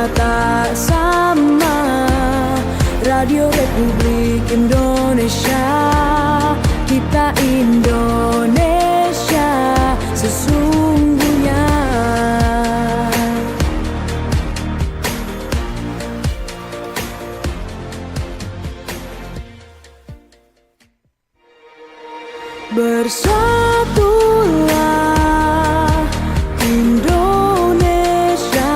kita tak sama. Radio Republik Indonesia, kita Indonesia sesungguhnya. Bersatulah Indonesia,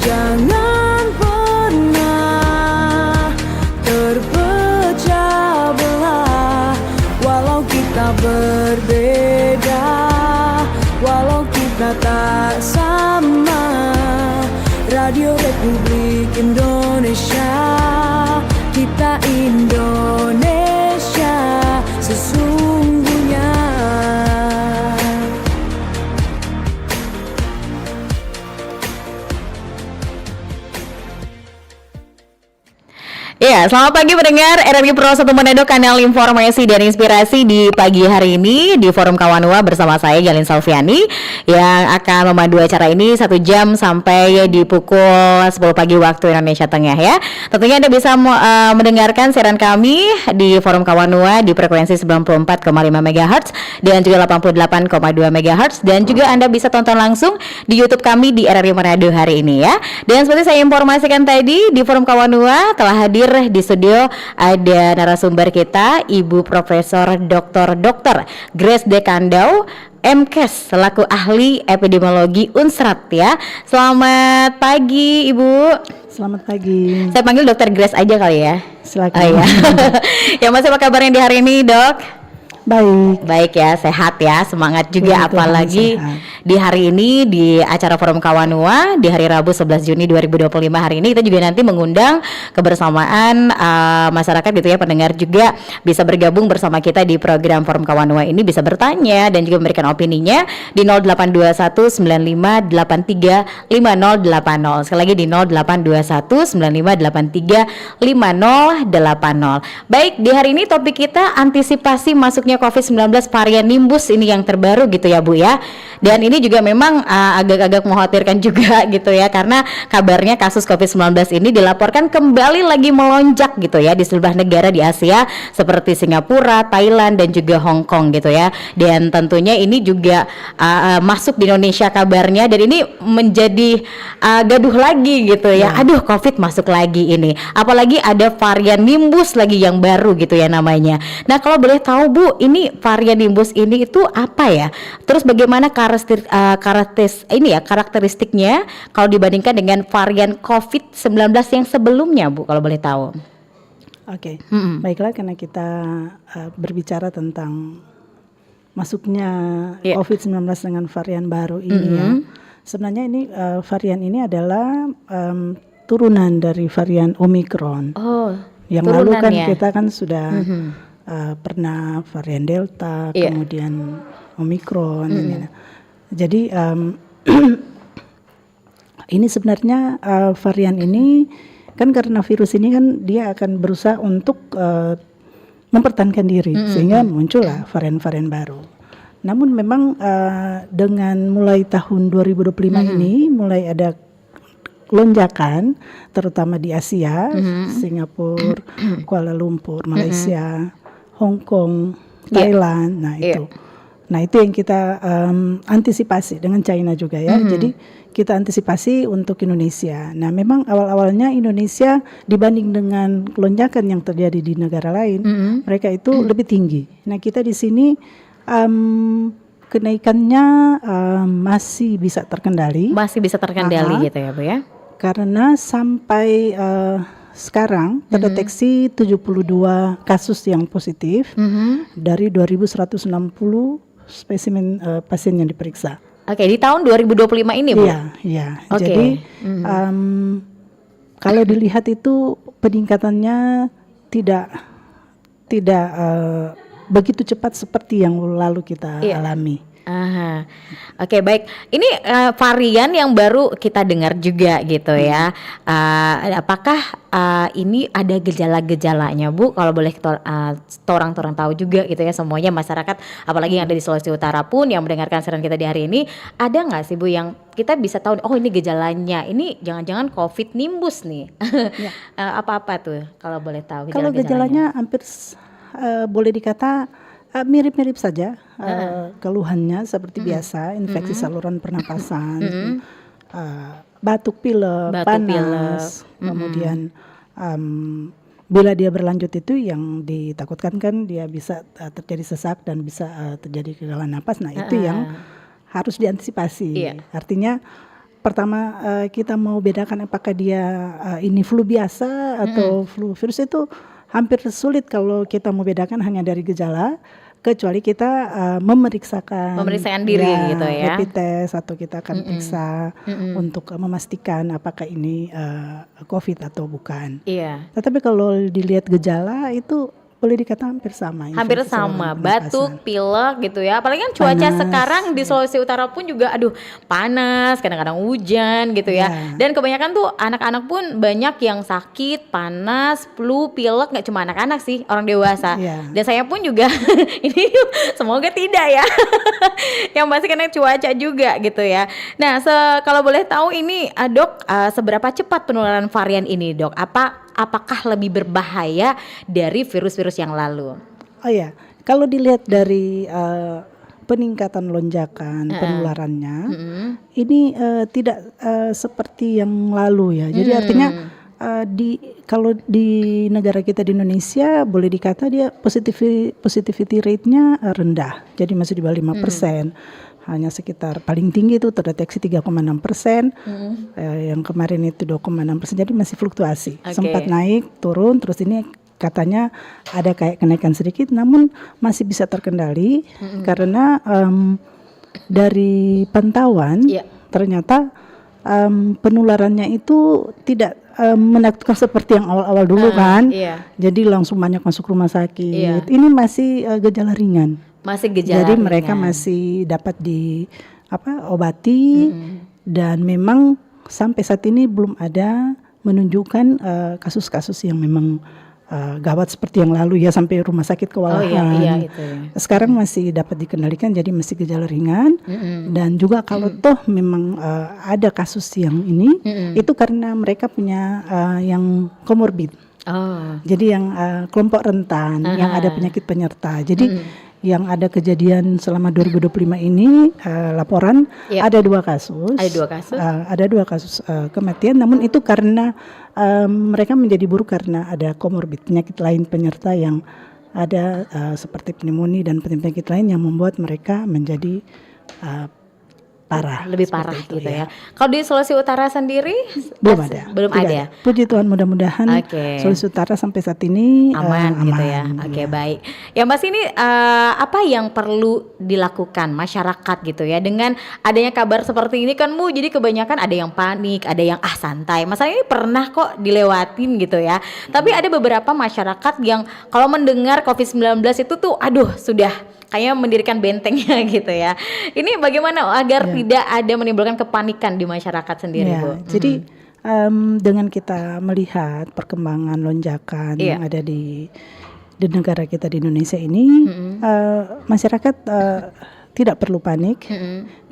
jangan pernah terpecah belah. Walau kita berbeda, walau kita tak sama. Radio Republik Indonesia, kita Indonesia sesungguhnya. Ya, selamat pagi pendengar RRI Pro 1 Manado, kanal informasi dan inspirasi di pagi hari ini di Forum Kawanua bersama saya Jalin Salviani yang akan memandu acara ini 1 jam sampai di pukul 10 pagi waktu Indonesia Tengah ya. Tentunya Anda bisa mendengarkan siaran kami di Forum Kawanua di frekuensi 94,5 MHz dan juga 88,2 MHz, dan juga Anda bisa tonton langsung di YouTube kami di RRI Manado hari ini ya. Dan seperti saya informasikan tadi, di Forum Kawanua telah hadir di studio ada narasumber kita, Ibu Profesor Dr. Grace Dekandau, MKes selaku ahli epidemiologi Unsrat ya. Selamat pagi Ibu. Selamat pagi. Saya panggil Dr. Grace aja kali ya. Silakan. Oh, ya. Ya, Mas, apa kabarnya di hari ini, Dok? Baik Ya, sehat ya, semangat juga. Betul, apalagi sehat. di hari ini di acara Forum Kawanua di hari Rabu 11 Juni 2025 hari ini kita juga nanti mengundang kebersamaan masyarakat gitu ya, pendengar juga bisa bergabung bersama kita di program Forum Kawanua ini, bisa bertanya dan juga memberikan opininya di 082195835080. Sekali lagi di 082195835080. Baik, di hari ini topik kita antisipasi masuknya COVID-19 varian Nimbus ini yang terbaru gitu ya Bu ya. Dan ini juga memang agak-agak mengkhawatirkan juga gitu ya, karena kabarnya kasus COVID-19 ini dilaporkan kembali lagi melonjak gitu ya di sejumlah negara di Asia seperti Singapura, Thailand dan juga Hong Kong gitu ya. Dan tentunya ini juga masuk di Indonesia kabarnya, dan ini menjadi gaduh lagi gitu ya. Aduh, COVID masuk lagi ini. Apalagi ada varian Nimbus lagi yang baru gitu ya namanya. Nah, kalau boleh tahu Bu, ini varian Nimbus ini itu apa ya? Terus bagaimana karakteristiknya kalau dibandingkan dengan varian COVID-19 yang sebelumnya Bu, kalau boleh tahu? Oke. Baiklah, karena kita berbicara tentang masuknya COVID-19 dengan varian baru ini ya. Sebenarnya ini varian ini adalah turunan dari varian Omicron. Oh, yang lalu kan ya? kita kan sudah pernah varian Delta, kemudian Omicron. Jadi ini sebenarnya varian ini kan karena virus ini kan dia akan berusaha untuk mempertahankan diri sehingga muncullah varian-varian baru. Namun memang dengan mulai tahun 2025 ini mulai ada lonjakan terutama di Asia, Singapura, Kuala Lumpur, Malaysia, Hong Kong, Thailand. Nah itu yang kita antisipasi dengan China juga ya. Jadi kita antisipasi untuk Indonesia. Nah memang awal-awalnya Indonesia dibanding dengan lonjakan yang terjadi di negara lain, mereka itu lebih tinggi. Nah kita di sini kenaikannya masih bisa terkendali. Masih bisa terkendali gitu ya Bu ya. Karena sampai sekarang terdeteksi 72 kasus yang positif dari 2.160 spesimen pasien yang diperiksa. Oke, di tahun 2025 ini Bu? Iya. Okay. Jadi kalau dilihat itu peningkatannya tidak begitu cepat seperti yang lalu kita alami. Aha. Oke, baik. Ini varian yang baru kita dengar juga gitu ya. Apakah ini ada gejala-gejalanya, Bu? Kalau boleh orang tahu juga gitu ya, semuanya masyarakat, apalagi yang ada di Sulawesi Utara pun yang mendengarkan siaran kita di hari ini, ada nggak sih, Bu, yang kita bisa tahu, oh ini gejalanya, ini jangan-jangan COVID nimbus nih. Ya. Apa-apa tuh kalau boleh tahu Kalau gejalanya hampir boleh dikata mirip-mirip saja keluhannya seperti biasa, infeksi saluran pernapasan, batuk pilek, panas, kemudian bila dia berlanjut itu yang ditakutkan kan dia bisa terjadi sesak dan bisa terjadi kegagalan napas. Nah itu yang harus diantisipasi. Iya. Artinya pertama kita mau bedakan apakah dia ini flu biasa atau flu virus, itu hampir sulit kalau kita mau bedakan hanya dari gejala, kecuali kita memeriksakan diri gitu ya, rapid test, atau kita akan periksa untuk memastikan apakah ini COVID atau bukan. Iya. Tetapi kalau dilihat gejala itu boleh dikata hampir sama. Hampir sama, batuk, pilek gitu ya. Apalagi kan cuaca Panas. sekarang di Sulawesi Utara pun juga panas, kadang-kadang hujan gitu ya. Dan kebanyakan tuh anak-anak pun banyak yang sakit, panas, flu, pilek, nggak cuma anak-anak sih, orang dewasa. Dan saya pun juga ini semoga tidak ya. Yang pasti karena cuaca juga gitu ya. Nah, kalau boleh tahu ini Dok, seberapa cepat penularan varian ini, Dok? Apakah lebih berbahaya dari virus-virus yang lalu? Oh ya, kalau dilihat dari peningkatan lonjakan penularannya, ini tidak seperti yang lalu ya. Jadi artinya kalau di negara kita di Indonesia boleh dikata dia positivity rate-nya rendah. Jadi masih di bawah 5%. Hanya sekitar paling tinggi itu terdeteksi 3,6%, yang kemarin itu 2,6%, jadi masih fluktuasi, sempat naik turun, terus ini katanya ada kayak kenaikan sedikit, namun masih bisa terkendali karena dari pantauan ternyata penularannya itu tidak menakutkan seperti yang awal-awal dulu kan, jadi langsung banyak masuk rumah sakit. Ini masih gejala ringan. Jadi mereka masih dapat obati dan memang sampai saat ini belum ada menunjukkan kasus-kasus yang memang gawat seperti yang lalu ya, sampai rumah sakit kewalahan. Sekarang masih dapat dikendalikan, jadi masih gejala ringan. Dan juga kalau toh memang ada kasus yang ini, itu karena mereka punya yang komorbid. Jadi yang kelompok rentan, yang ada penyakit penyerta. Jadi yang ada kejadian selama 2025 ini laporan ada 2 kasus. Ada 2 kasus kematian, namun itu karena mereka menjadi buruk karena ada komorbid, penyakit lain penyerta yang ada seperti pneumonia dan penyakit lain yang membuat mereka menjadi lebih parah gitu ya. Kalau di Sulawesi Utara sendiri belum ada. Puji Tuhan, mudah-mudahan Sulawesi Utara sampai saat ini aman gitu ya. Baik. Ya Mas, ini apa yang perlu dilakukan masyarakat gitu ya dengan adanya kabar seperti ini kan, Bu? Jadi kebanyakan ada yang panik, ada yang santai. Masalah ini pernah kok dilewatin gitu ya. Tapi ada beberapa masyarakat yang kalau mendengar COVID-19 itu tuh sudah kayaknya mendirikan bentengnya gitu ya. Ini bagaimana agar tidak ada menimbulkan kepanikan di masyarakat sendiri, Bu? Jadi dengan kita melihat perkembangan lonjakan yang ada di negara kita di Indonesia ini, masyarakat tidak perlu panik,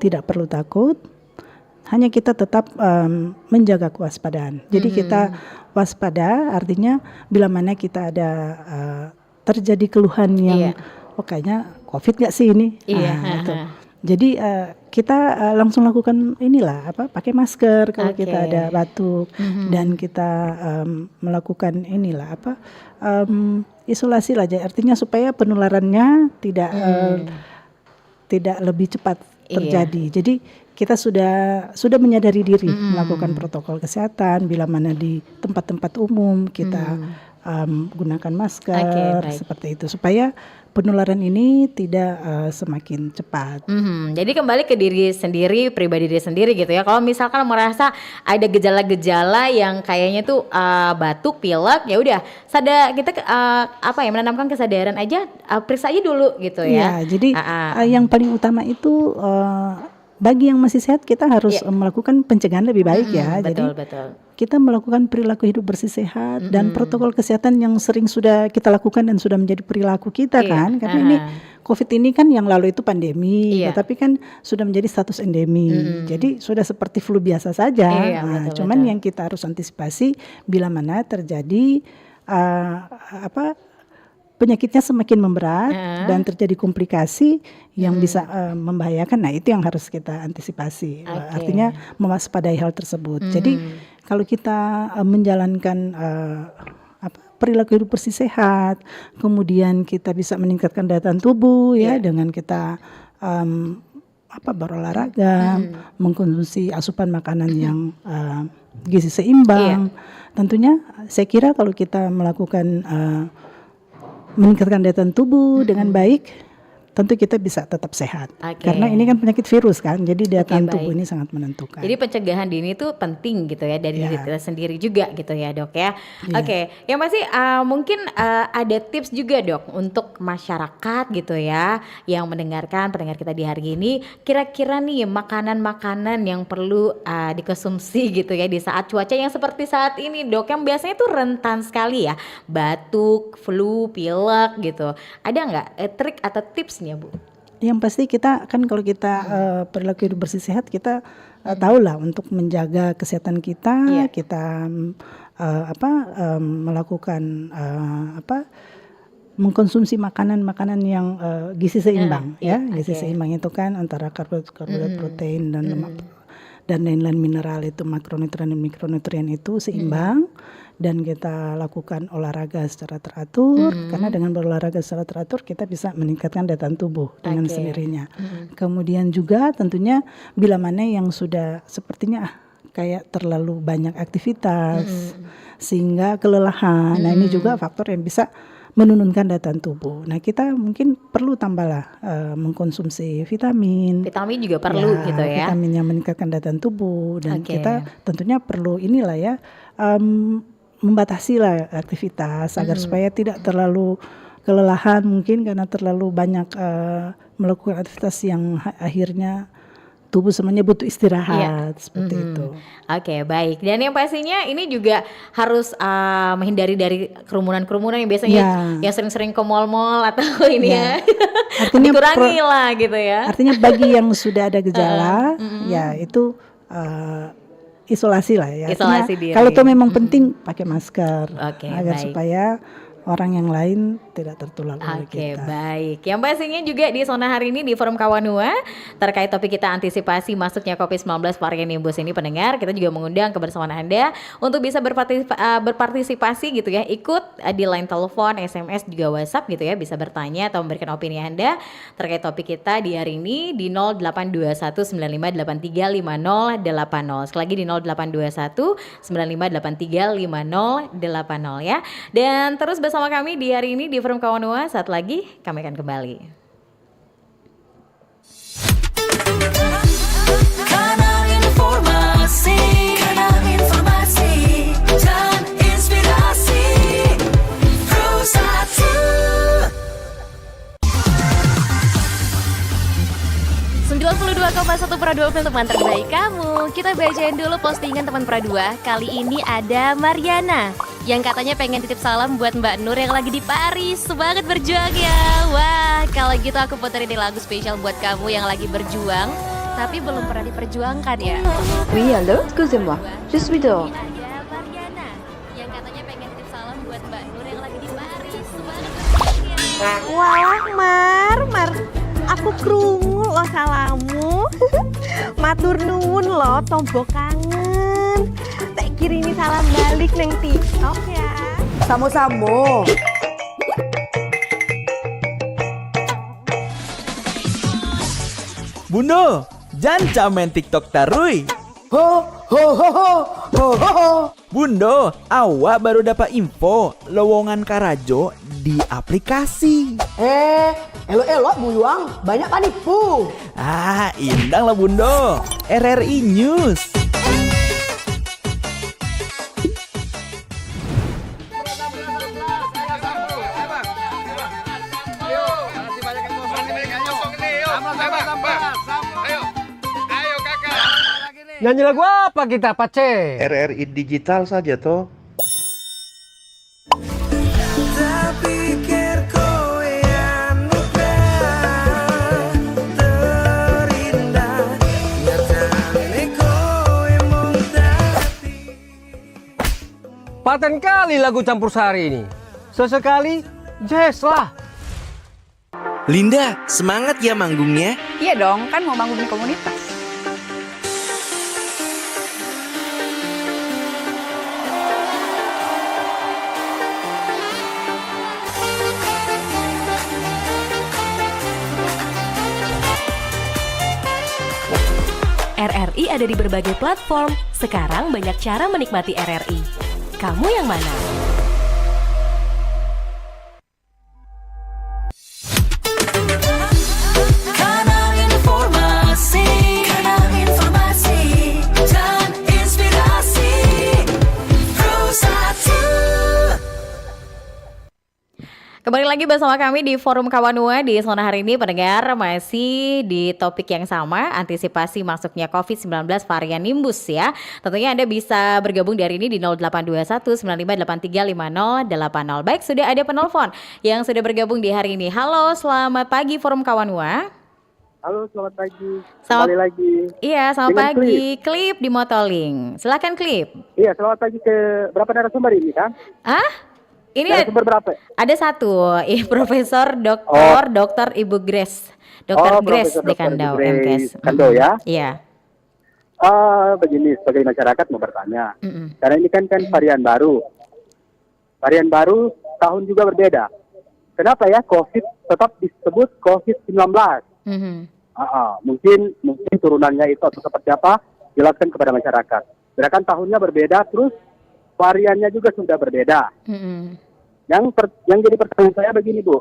tidak perlu takut. Hanya kita tetap menjaga kewaspadaan. Jadi kita waspada, artinya bila mana kita ada terjadi keluhan yang kayaknya COVID nggak sih ini? Gitu. Jadi kita langsung lakukan pakai masker kalau kita ada batuk, dan kita melakukan isolasi lah. Artinya supaya penularannya tidak lebih cepat terjadi. Jadi kita sudah menyadari diri melakukan protokol kesehatan. Bila mana di tempat-tempat umum kita gunakan Oke, masker baik. seperti itu supaya penularan ini tidak semakin cepat. Jadi kembali ke diri sendiri, pribadi diri sendiri gitu ya. Kalau misalkan merasa ada gejala-gejala yang kayaknya tuh batuk, pilek, ya udah, kita menanamkan kesadaran aja, periksa aja dulu gitu ya. Ya, jadi yang paling utama itu bagi yang masih sehat kita harus melakukan pencegahan lebih baik ya. Jadi Betul. kita melakukan perilaku hidup bersih sehat dan protokol kesehatan yang sering sudah kita lakukan dan sudah menjadi perilaku kita kan. Karena ini COVID ini kan yang lalu itu pandemi, tetapi kan sudah menjadi status endemi. Jadi sudah seperti flu biasa saja. Cuman yang kita harus antisipasi bila mana terjadi penyakitnya semakin memberat dan terjadi komplikasi yang bisa membahayakan. Nah, itu yang harus kita antisipasi. Artinya mewaspadai hal tersebut. Jadi kalau kita menjalankan perilaku hidup bersih sehat, kemudian kita bisa meningkatkan daya tahan tubuh ya dengan kita berolahraga, mengkonsumsi asupan makanan yang gizi seimbang. Tentunya saya kira kalau kita melakukan meningkatkan daya tahan tubuh dengan baik, tentu kita bisa tetap sehat. Karena ini kan penyakit virus kan, jadi daya tahan tubuh ini sangat menentukan. Jadi pencegahan dini itu penting gitu ya dari diri kita sendiri juga gitu ya Dok ya. Oke, yang pasti mungkin ada tips juga Dok untuk masyarakat gitu ya yang mendengarkan pendengar kita di hari ini. Kira-kira nih makanan-makanan yang perlu dikonsumsi gitu ya di saat cuaca yang seperti saat ini Dok, yang biasanya tuh rentan sekali ya, batuk, flu, pilek gitu. Ada nggak trik atau tips Bu? Yang pasti kita kan kalau kita perilaku hidup bersih sehat kita tahulah untuk menjaga kesehatan kita, kita melakukan mengkonsumsi makanan-makanan yang gizi seimbang gizi seimbang itu kan antara karbohidrat, protein dan lemak dan lain-lain mineral itu makronutrien dan mikronutrien itu seimbang. Dan kita lakukan olahraga secara teratur, karena dengan berolahraga secara teratur kita bisa meningkatkan daya tahan tubuh dengan sendirinya. Kemudian juga tentunya bila mana yang sudah sepertinya kayak terlalu banyak aktivitas sehingga kelelahan, nah ini juga faktor yang bisa menurunkan daya tahan tubuh. Nah kita mungkin perlu tambahlah mengkonsumsi vitamin. Vitamin juga perlu gitu ya. Vitamin yang meningkatkan daya tahan tubuh dan kita tentunya perlu inilah ya. Membatasi lah aktivitas agar supaya tidak terlalu kelelahan mungkin karena terlalu banyak melakukan aktivitas yang akhirnya tubuh semuanya butuh istirahat seperti itu. Oke, baik. Dan yang pastinya ini juga harus menghindari dari kerumunan-kerumunan yang biasanya yang sering-sering ke mall-mall atau ini artinya dikurangi lah gitu ya. Artinya bagi yang sudah ada gejala ya itu isolasi lah ya. Isolasi diri. Kalau itu memang penting pakai masker agar baik. supaya orang yang lain tidak tertular oleh Oke, kita. baik. Yang pastinya juga di zona hari ini di Forum Kawanua terkait topik kita antisipasi masuknya COVID-19 varian Nimbus ini pendengar, kita juga mengundang kebersamaan Anda untuk bisa berpartisipasi gitu ya, ikut di line telepon, SMS juga WhatsApp gitu ya, bisa bertanya atau memberikan opini Anda terkait topik kita di hari ini di 082195835080. Sekali lagi di 082195835080 ya. Dan terus bersama kami di hari ini di Forum Kawanua, saat lagi kami akan kembali. Kanal informasi dan inspirasi Pro 92,1 Pro 2 untuk teman terbaik kamu. Kita bacain dulu postingan teman Pro 2. Kali ini ada Mariana yang katanya pengen titip salam buat Mbak Nur yang lagi di Paris. Semangat berjuang ya. Wah, kalau gitu aku puterin nih lagu spesial buat kamu yang lagi berjuang tapi belum pernah diperjuangkan ya. Oui, allô, excusez-moi. Je suis dehors. Ada Mariana yang katanya pengen titip salam buat Mbak Nur yang lagi di Paris. Semangat berjuang ya. Walah Mar, aku krungu lo salamu. Matur nuwun lo tombok kangen. Tak kirimi salam balik neng TikTok ya. Samo-samo. Bunda, jangan main TikTok tarui. Ho, ho, ho, ho. Bundo, awak baru dapat info lowongan Karajo di aplikasi. Elok-elok buyuang, banyak panipu. Indang lah Bundo. RRI News. Nyanyi lagu apa kita, Pace? RRI digital saja toh. Paten kali lagu campur sari ini. Sesekali jazz lah. Linda, semangat ya manggungnya. Iya dong, kan mau bangun komunitas. RRI ada di berbagai platform. Sekarang banyak cara menikmati RRI. Kamu yang mana? Kanal informasi dan inspirasi. Pro 1. Kembali lagi bersama kami di Forum Kawanua di Sona hari ini, pendengar, masih di topik yang sama, antisipasi masuknya COVID-19 varian Nimbus ya. Tentunya Anda bisa bergabung dari ini di 0821 9583 5080. Baik, sudah ada penelpon yang sudah bergabung di hari ini. Halo, selamat pagi Forum Kawanua. Halo, selamat pagi. Selamat- Kembali lagi. Iya, selamat Dengan pagi. Klip di Motoling. Silakan Klip. Iya, selamat pagi ke berapa narasumber ini kan? Ini Narasumber berapa? ada satu, Profesor Dr. Ibu Grace. Dr. Grace Profesor di Dr. Kandau, Grace MKes. Kandau ya. Iya. Begini, sebagai masyarakat mau bertanya. Mm-mm. Karena ini kan varian baru. Varian baru tahun juga berbeda. Kenapa ya COVID tetap disebut COVID-19? Mhm. Mungkin turunannya itu atau seperti apa? Jelaskan kepada masyarakat. Sedangkan tahunnya berbeda, terus variannya juga sudah berbeda. Mhm. Yang jadi pertanyaan saya begini, Bu.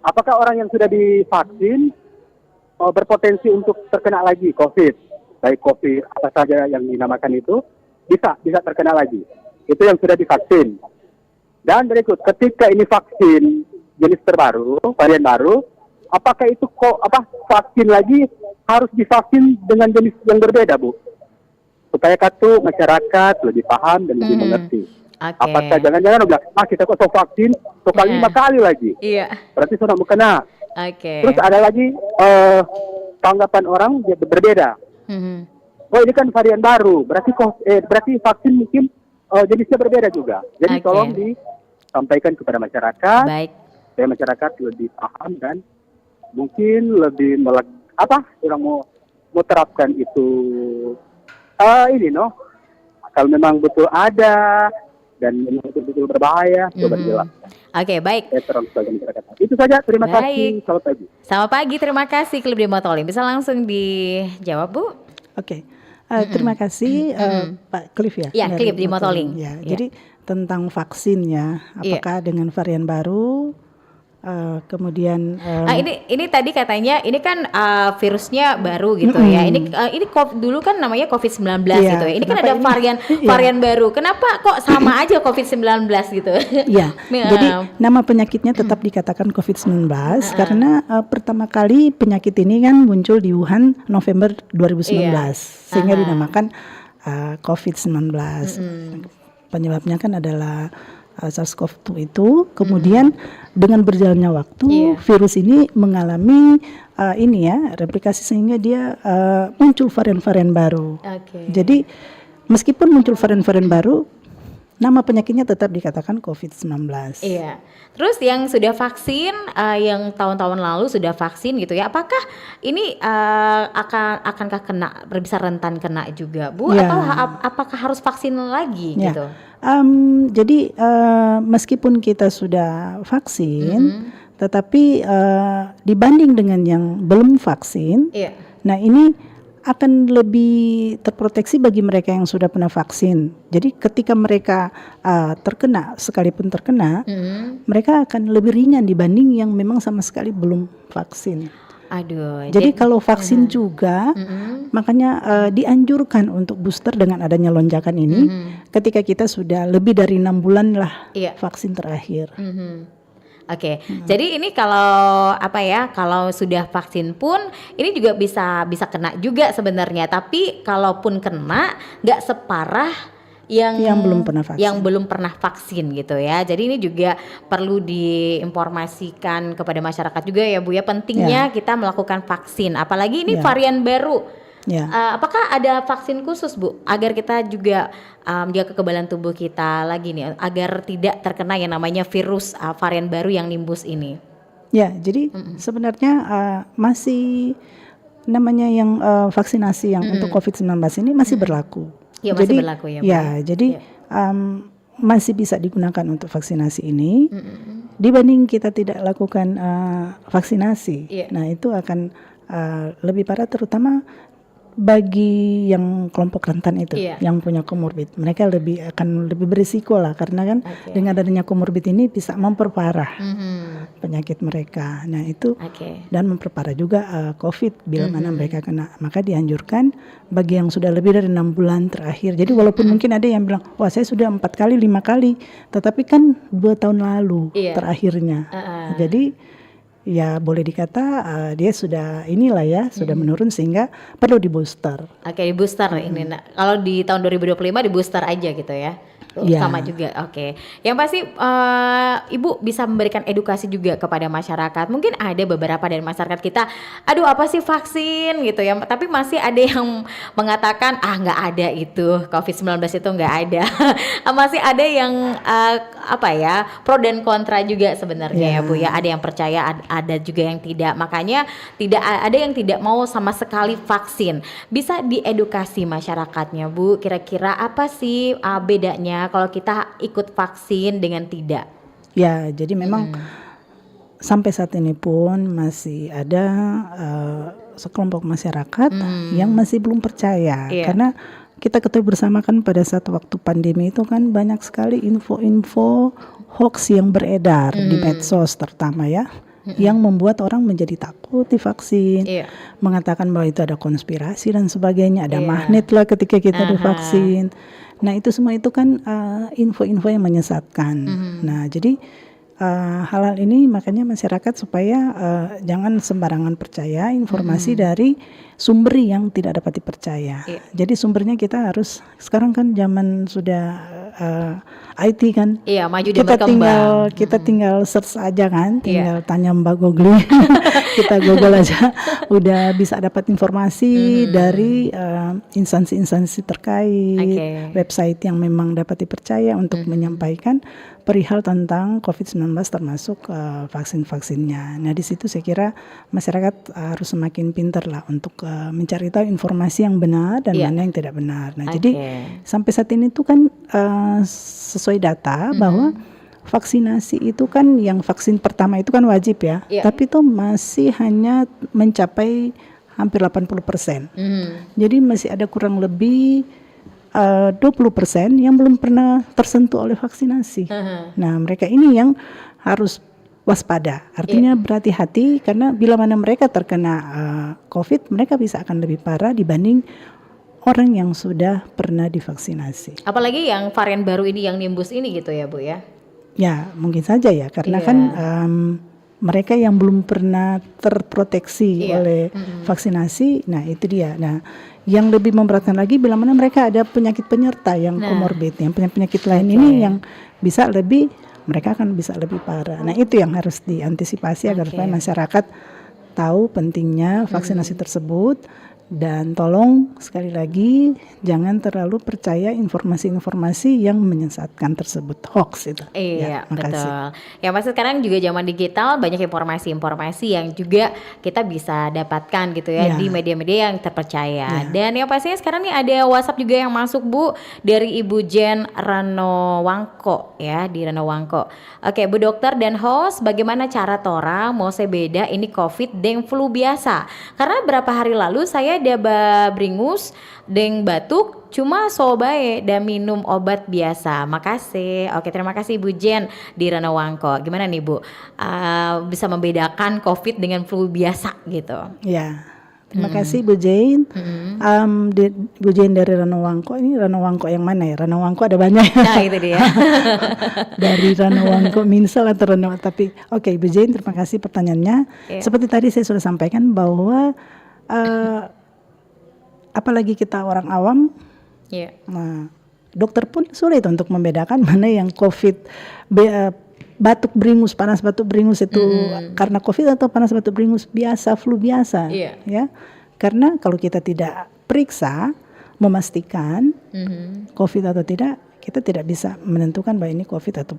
Apakah orang yang sudah divaksin berpotensi untuk terkena lagi COVID? Baik COVID apa saja yang dinamakan itu bisa terkena lagi. Itu yang sudah divaksin. Dan berikut, ketika ini vaksin jenis terbaru, varian baru, apakah itu vaksin lagi harus divaksin dengan jenis yang berbeda, Bu? Supaya masyarakat lebih paham dan lebih mengerti. Oke. Apakah jangan-jangan udah kita kok vaksin kali 5 kali lagi? Iya. Berarti sudah mau kena. Oke. Terus ada lagi tanggapan orang berbeda. Mhm. Oh, ini kan varian baru, berarti vaksin mungkin jenisnya berbeda juga. Jadi Oke. tolong disampaikan kepada masyarakat, Baik. supaya masyarakat lebih paham dan mungkin lebih orang mau terapkan itu. Kalau memang betul ada dan memang betul-betul berbahaya, coba dijelaskan. Oke, baik. Sebagai masyarakat. Itu saja, terima kasih. Baik. Selamat pagi. Selamat pagi, terima kasih Klip di Motoling. Bisa langsung dijawab, Bu? Oke. Terima kasih Pak Cliff ya. Iya, dari Cliff di Motoling. Ya, Iya. jadi tentang vaksinnya, apakah dengan varian baru, kemudian Ini tadi katanya ini kan virusnya baru gitu ya. Ini dulu kan namanya COVID-19 Iya, gitu ya. Ini kan kenapa ada ini? varian baru. Kenapa kok sama aja COVID-19 gitu? ya, jadi nama penyakitnya tetap dikatakan COVID-19 karena pertama kali penyakit ini kan muncul di Wuhan November 2019 sehingga dinamakan COVID-19. Penyebabnya kan adalah SARS-CoV-2 itu, kemudian dengan berjalannya waktu virus ini mengalami replikasi sehingga dia muncul varian-varian baru. Jadi meskipun muncul varian-varian baru, nama penyakitnya tetap dikatakan COVID-19. Iya. Terus yang sudah vaksin, yang tahun-tahun lalu sudah vaksin gitu ya, apakah ini akankah bisa rentan kena juga, Bu? Ya. Atau apakah harus vaksin lagi Ya. gitu? Jadi meskipun kita sudah vaksin, tetapi dibanding dengan yang belum vaksin, nah ini akan lebih terproteksi bagi mereka yang sudah pernah vaksin. Jadi ketika mereka terkena, sekalipun terkena, mereka akan lebih ringan dibanding yang memang sama sekali belum vaksin. Aduh. Jadi kalau vaksin juga, makanya dianjurkan untuk booster dengan adanya lonjakan ini, ketika kita sudah lebih dari 6 bulan lah vaksin terakhir. Oke, jadi ini kalau kalau sudah vaksin pun ini juga bisa kena juga sebenarnya. Tapi kalaupun kena, nggak separah yang belum pernah vaksin gitu ya. Jadi ini juga perlu diinformasikan kepada masyarakat juga ya Bu ya, pentingnya kita melakukan vaksin. Apalagi ini varian baru. Apakah ada vaksin khusus Bu agar kita juga menjaga kekebalan tubuh kita lagi nih, agar tidak terkena yang namanya virus varian baru yang nimbus ini? Ya, jadi sebenarnya masih namanya yang vaksinasi yang untuk COVID-19 ini masih berlaku. Ya, masih berlaku ya Bu. Ya, jadi masih bisa digunakan untuk vaksinasi ini dibanding kita tidak lakukan vaksinasi. Nah, itu akan lebih parah, terutama bagi yang kelompok rentan itu, yang punya komorbid, mereka akan lebih berisiko lah, karena kan dengan adanya komorbid ini bisa memperparah penyakit mereka. Nah itu dan memperparah juga COVID bila mana mereka kena. Maka dianjurkan bagi yang sudah lebih dari 6 bulan terakhir. Jadi walaupun mungkin ada yang bilang, wah saya sudah 4 kali, 5 kali, tetapi kan 2 tahun lalu terakhirnya. Jadi ya boleh dikata dia sudah sudah menurun sehingga perlu di booster. Oke, di booster ini. Nah, kalau di tahun 2025 di booster aja gitu ya. Sama juga. Oke. Yang pasti Ibu bisa memberikan edukasi juga kepada masyarakat. Mungkin ada beberapa dari masyarakat kita, aduh apa sih vaksin gitu ya. Tapi masih ada yang mengatakan nggak ada itu, COVID-19 itu nggak ada. Masih ada yang pro dan kontra juga sebenarnya ya Bu ya. Ada yang percaya, ada juga yang tidak. Makanya tidak ada yang tidak mau sama sekali vaksin. Bisa diedukasi masyarakatnya Bu. Kira-kira apa sih bedanya kalau kita ikut vaksin dengan tidak? Ya, jadi memang sampai saat ini pun masih ada sekelompok masyarakat yang masih belum percaya. Karena kita ketahui bersama kan pada saat waktu pandemi itu kan banyak sekali info-info hoax yang beredar di medsos terutama ya, yang membuat orang menjadi takut divaksin, mengatakan bahwa itu ada konspirasi dan sebagainya, ada magnet lah ketika kita divaksin. Nah itu semua itu kan info-info yang menyesatkan. Nah jadi hal-hal ini makanya masyarakat supaya jangan sembarangan percaya informasi dari sumber yang tidak dapat dipercaya. Jadi sumbernya kita harus, sekarang kan zaman sudah IT kan, maju dan berkembang. Kita tinggal search aja kan, tinggal tanya Mbak Google, kita Google aja udah bisa dapat informasi dari instansi-instansi terkait, website yang memang dapat dipercaya untuk menyampaikan perihal tentang COVID-19 termasuk vaksin-vaksinnya. Nah di situ saya kira masyarakat harus semakin pintar lah untuk mencari tahu informasi yang benar dan mana yang tidak benar. Nah jadi sampai saat ini tuh kan sesuai data bahwa vaksinasi itu kan yang vaksin pertama itu kan wajib ya, tapi itu masih hanya mencapai hampir 80%. Jadi masih ada kurang lebih 20% yang belum pernah tersentuh oleh vaksinasi. Nah mereka ini yang harus waspada, artinya berhati-hati, karena bila mana mereka terkena COVID, mereka bisa akan lebih parah dibanding orang yang sudah pernah divaksinasi. Apalagi yang varian baru ini yang nimbus ini gitu ya Bu ya? Ya mungkin saja ya, karena kan mereka yang belum pernah terproteksi oleh vaksinasi, nah itu dia. Nah yang lebih memberatkan lagi bila mana mereka ada penyakit penyerta yang komorbid, yang penyakit lain ini yang bisa lebih, mereka akan bisa lebih parah. Nah itu yang harus diantisipasi agar supaya masyarakat tahu pentingnya vaksinasi tersebut. Dan tolong sekali lagi jangan terlalu percaya informasi-informasi yang menyesatkan tersebut, hoax itu. Iya, betul. Yang pasti sekarang juga zaman digital, banyak informasi-informasi yang juga kita bisa dapatkan gitu ya di media-media yang terpercaya. Dan yang pastinya sekarang nih ada WhatsApp juga yang masuk Bu dari Ibu Jen Ranowangko ya, di Ranowangko. Oke, Bu Dokter dan host, bagaimana cara Tora mau sebeda ini COVID dan flu biasa? Karena berapa hari lalu saya saya daba bringus deng batuk cuma sobae dan minum obat biasa. Makasih. Oke, terima kasih Ibu Jen di Ranawangko. Gimana nih Bu? Bisa membedakan COVID dengan flu biasa gitu? Ya, terima kasih Bu Jane. Bu Jane dari Ranawangko. Ini Ranawangko yang mana ya? Ranawangko ada banyak. Nah itu dia. Dari Ranawangko Minsel atau Ranawangko. Tapi oke, Bu Jane, terima kasih pertanyaannya. Seperti tadi saya sudah sampaikan bahwa apalagi kita orang awam, nah dokter pun sulit untuk membedakan mana yang COVID batuk beringus, panas batuk beringus itu karena COVID atau panas batuk beringus biasa, flu biasa, ya. Karena kalau kita tidak periksa, memastikan COVID atau tidak, kita tidak bisa menentukan bahwa ini COVID atau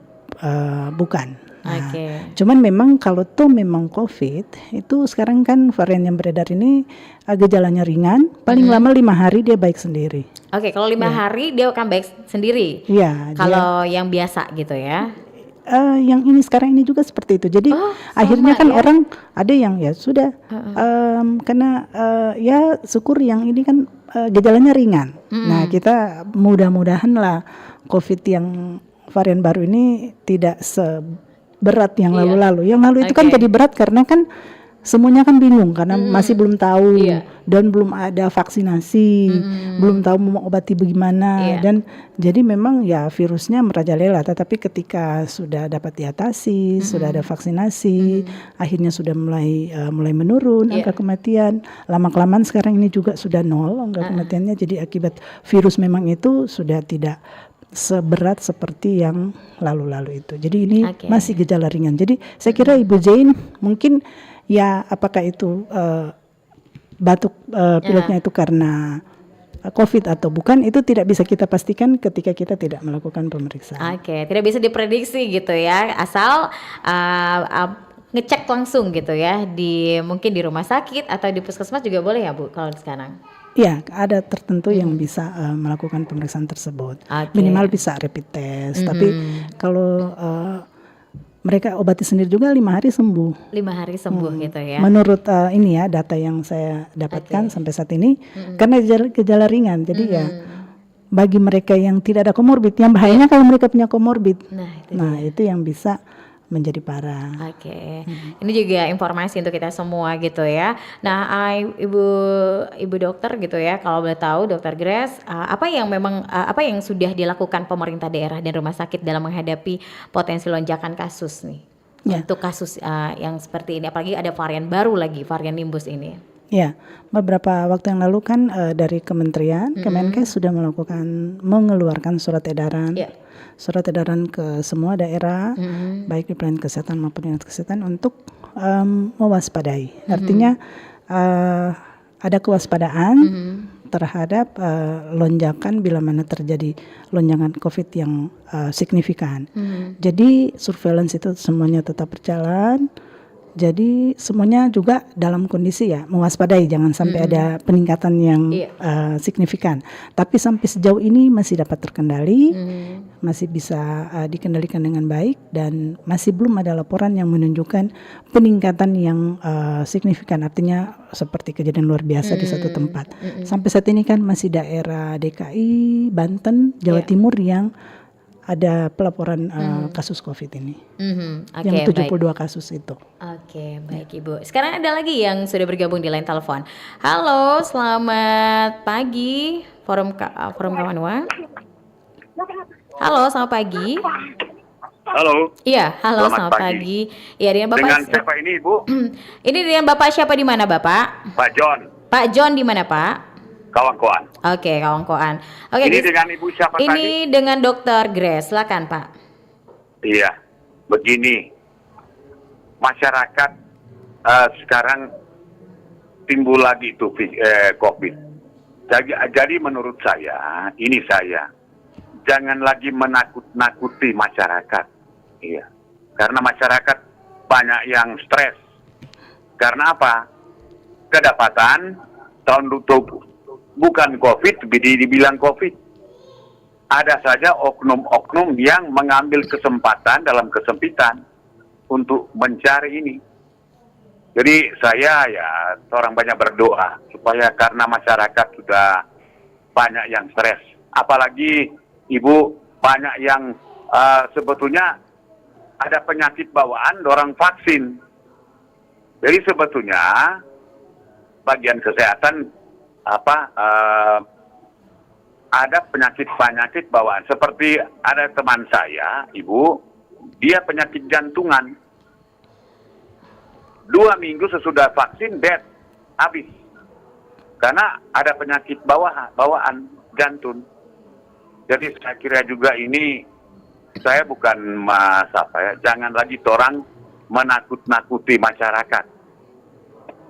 bukan. Nah, cuman memang kalau tuh memang COVID, itu sekarang kan varian yang beredar ini gejalanya ringan, paling lama 5 hari dia baik sendiri. Oke, kalau 5 hari dia akan baik sendiri. Iya. Kalau yang biasa gitu ya. Yang ini sekarang ini juga seperti itu. Jadi akhirnya kan orang ada yang ya sudah karena ya syukur yang ini kan gejalanya ringan. Nah kita mudah-mudahan lah COVID yang varian baru ini tidak seberat yang lalu-lalu. Yang lalu itu kan jadi berat karena kan semuanya kan bingung karena masih belum tahu dan belum ada vaksinasi, belum tahu mau obati bagaimana dan jadi memang ya virusnya merajalela. Tetapi ketika sudah dapat diatasi, sudah ada vaksinasi, akhirnya sudah mulai menurun angka kematian. Lama-kelamaan sekarang ini juga sudah 0 angka kematiannya. Jadi akibat virus memang itu sudah tidak seberat seperti yang lalu-lalu itu. Jadi ini masih gejala ringan. Jadi saya kira Ibu Jane mungkin ya apakah itu batuk pileknya itu karena COVID atau bukan, itu tidak bisa kita pastikan ketika kita tidak melakukan pemeriksaan. Tidak bisa diprediksi gitu ya, asal ngecek langsung gitu ya, mungkin di rumah sakit atau di puskesmas juga boleh ya Bu kalau sekarang? Ya, ada tertentu yang bisa melakukan pemeriksaan tersebut. Minimal bisa rapid test, tapi kalau mereka obati sendiri juga 5 hari sembuh. 5 hari sembuh gitu ya. Menurut ini ya data yang saya dapatkan sampai saat ini, karena gejala ringan, jadi ya bagi mereka yang tidak ada komorbid, yang bahayanya kalau mereka punya komorbid, nah itu yang bisa menjadi parah. Ini juga informasi untuk kita semua gitu ya. Nah, ibu dokter gitu ya, kalau boleh tahu Dokter Grace, apa yang sudah dilakukan pemerintah daerah dan rumah sakit dalam menghadapi potensi lonjakan kasus nih untuk kasus yang seperti ini, apalagi ada varian baru lagi, varian Nimbus ini. Ya, beberapa waktu yang lalu kan dari Kementerian Kemenkes sudah mengeluarkan surat edaran ke semua daerah, baik di pelayanan kesehatan maupun dinas kesehatan untuk mewaspadai. Artinya ada kewaspadaan terhadap lonjakan bila mana terjadi lonjakan COVID yang signifikan. Jadi surveillance itu semuanya tetap berjalan. Jadi semuanya juga dalam kondisi ya mewaspadai, jangan sampai ada peningkatan yang signifikan. Tapi sampai sejauh ini masih dapat terkendali, masih bisa dikendalikan dengan baik dan masih belum ada laporan yang menunjukkan peningkatan yang signifikan. Artinya seperti kejadian luar biasa di satu tempat. Sampai saat ini kan masih daerah DKI, Banten, Jawa Timur yang ada pelaporan kasus COVID ini, yang 72 kasus itu. Baik Ibu. Sekarang ada lagi yang sudah bergabung di line telepon. Halo, selamat pagi, Forum Kawanua. Halo, selamat pagi. Halo. Iya, halo, selamat pagi. Iya, dengan Bapak. Dengan siapa ini, Ibu? Ini dengan Bapak siapa di mana, Bapak? Pak John. Pak John di mana, Pak? Kawangkoan. Kawangkoan. Ini dengan Ibu siapa tadi? Ini dengan Dokter Grace, silakan Pak. Iya, begini, masyarakat sekarang timbul lagi itu COVID. Jadi menurut saya, jangan lagi menakut-nakuti masyarakat. Iya, karena masyarakat banyak yang stres. Karena apa? Kedapatan tahun bukan COVID, dibilang COVID. Ada saja oknum-oknum yang mengambil kesempatan dalam kesempitan untuk mencari ini. Jadi saya ya seorang banyak berdoa supaya karena masyarakat sudah banyak yang stres, apalagi Ibu banyak yang sebetulnya ada penyakit bawaan dorong vaksin. Jadi sebetulnya bagian kesehatan ada penyakit bawaan. Seperti ada teman saya, Ibu, dia penyakit jantungan. 2 minggu sesudah vaksin dead, habis. Karena ada penyakit bawaan jantung. Jadi saya kira juga ini, saya bukan jangan lagi orang menakut-nakuti masyarakat.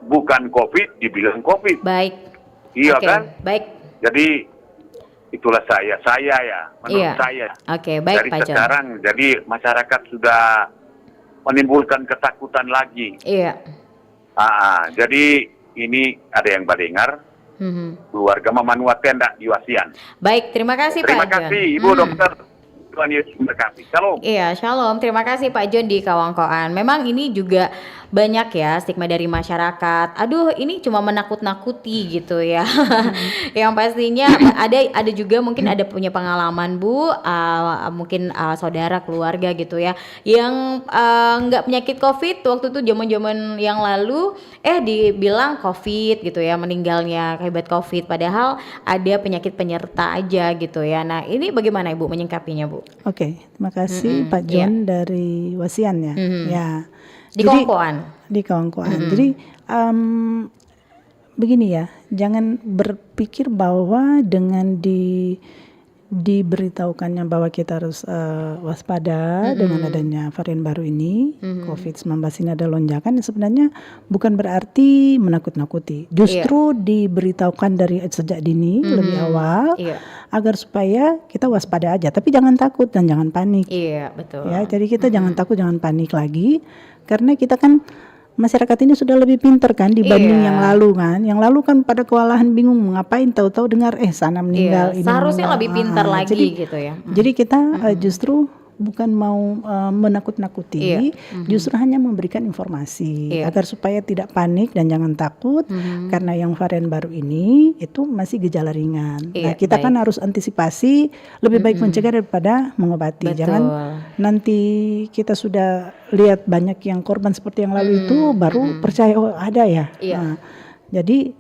Bukan COVID, dibilang COVID. Baik. Iya Oke, kan? baik. Jadi itulah menurut Iya. saya. Oke, baik Dari Pak John. sekarang, jadi masyarakat sudah menimbulkan ketakutan lagi. Iya. Jadi ini ada yang mendengar, keluarga memanua tenda di Wasian. Baik, terima kasih Terima Pak John. kasih Ibu Dokter. Tuhan Yesus memberkati. Shalom. Iya, shalom. Terima kasih Pak John di Kawangkoan. Memang ini juga banyak ya stigma dari masyarakat. Aduh, ini cuma menakut-nakuti gitu ya. Yang pastinya ada juga mungkin ada punya pengalaman Bu, mungkin saudara keluarga gitu ya, yang nggak penyakit COVID waktu itu zaman-zaman yang lalu, dibilang COVID gitu ya, meninggalnya akibat COVID. Padahal ada penyakit penyerta aja gitu ya. Nah, ini bagaimana Ibu menyingkapinya Bu? Oke, terima kasih Pak John dari Wasian ya. Ya. Di Kawangkoan. Di Kawangkoan. Jadi begini ya, jangan berpikir bahwa dengan diberitahukannya bahwa kita harus waspada dengan adanya varian baru ini, COVID-19 ini ada lonjakan, sebenarnya bukan berarti menakut-nakuti. Justru diberitahukan dari sejak dini, lebih awal, agar supaya kita waspada aja. Tapi jangan takut dan jangan panik. Iya, betul. Ya, jadi kita jangan takut, jangan panik lagi, karena kita kan masyarakat ini sudah lebih pintar kan dibanding yang lalu kan. Yang lalu kan pada kewalahan bingung ngapain, tahu-tahu dengar sana meninggal. Ini seharusnya meninggal. lebih pintar lagi jadi, gitu ya. Jadi kita justru bukan mau menakut-nakuti, justru hanya memberikan informasi agar supaya tidak panik dan jangan takut, karena yang varian baru ini itu masih gejala ringan. Nah, kita kan harus antisipasi, lebih baik mencegah daripada mengobati. Jangan nanti kita sudah lihat banyak yang korban seperti yang lalu itu baru percaya ada ya. Nah, jadi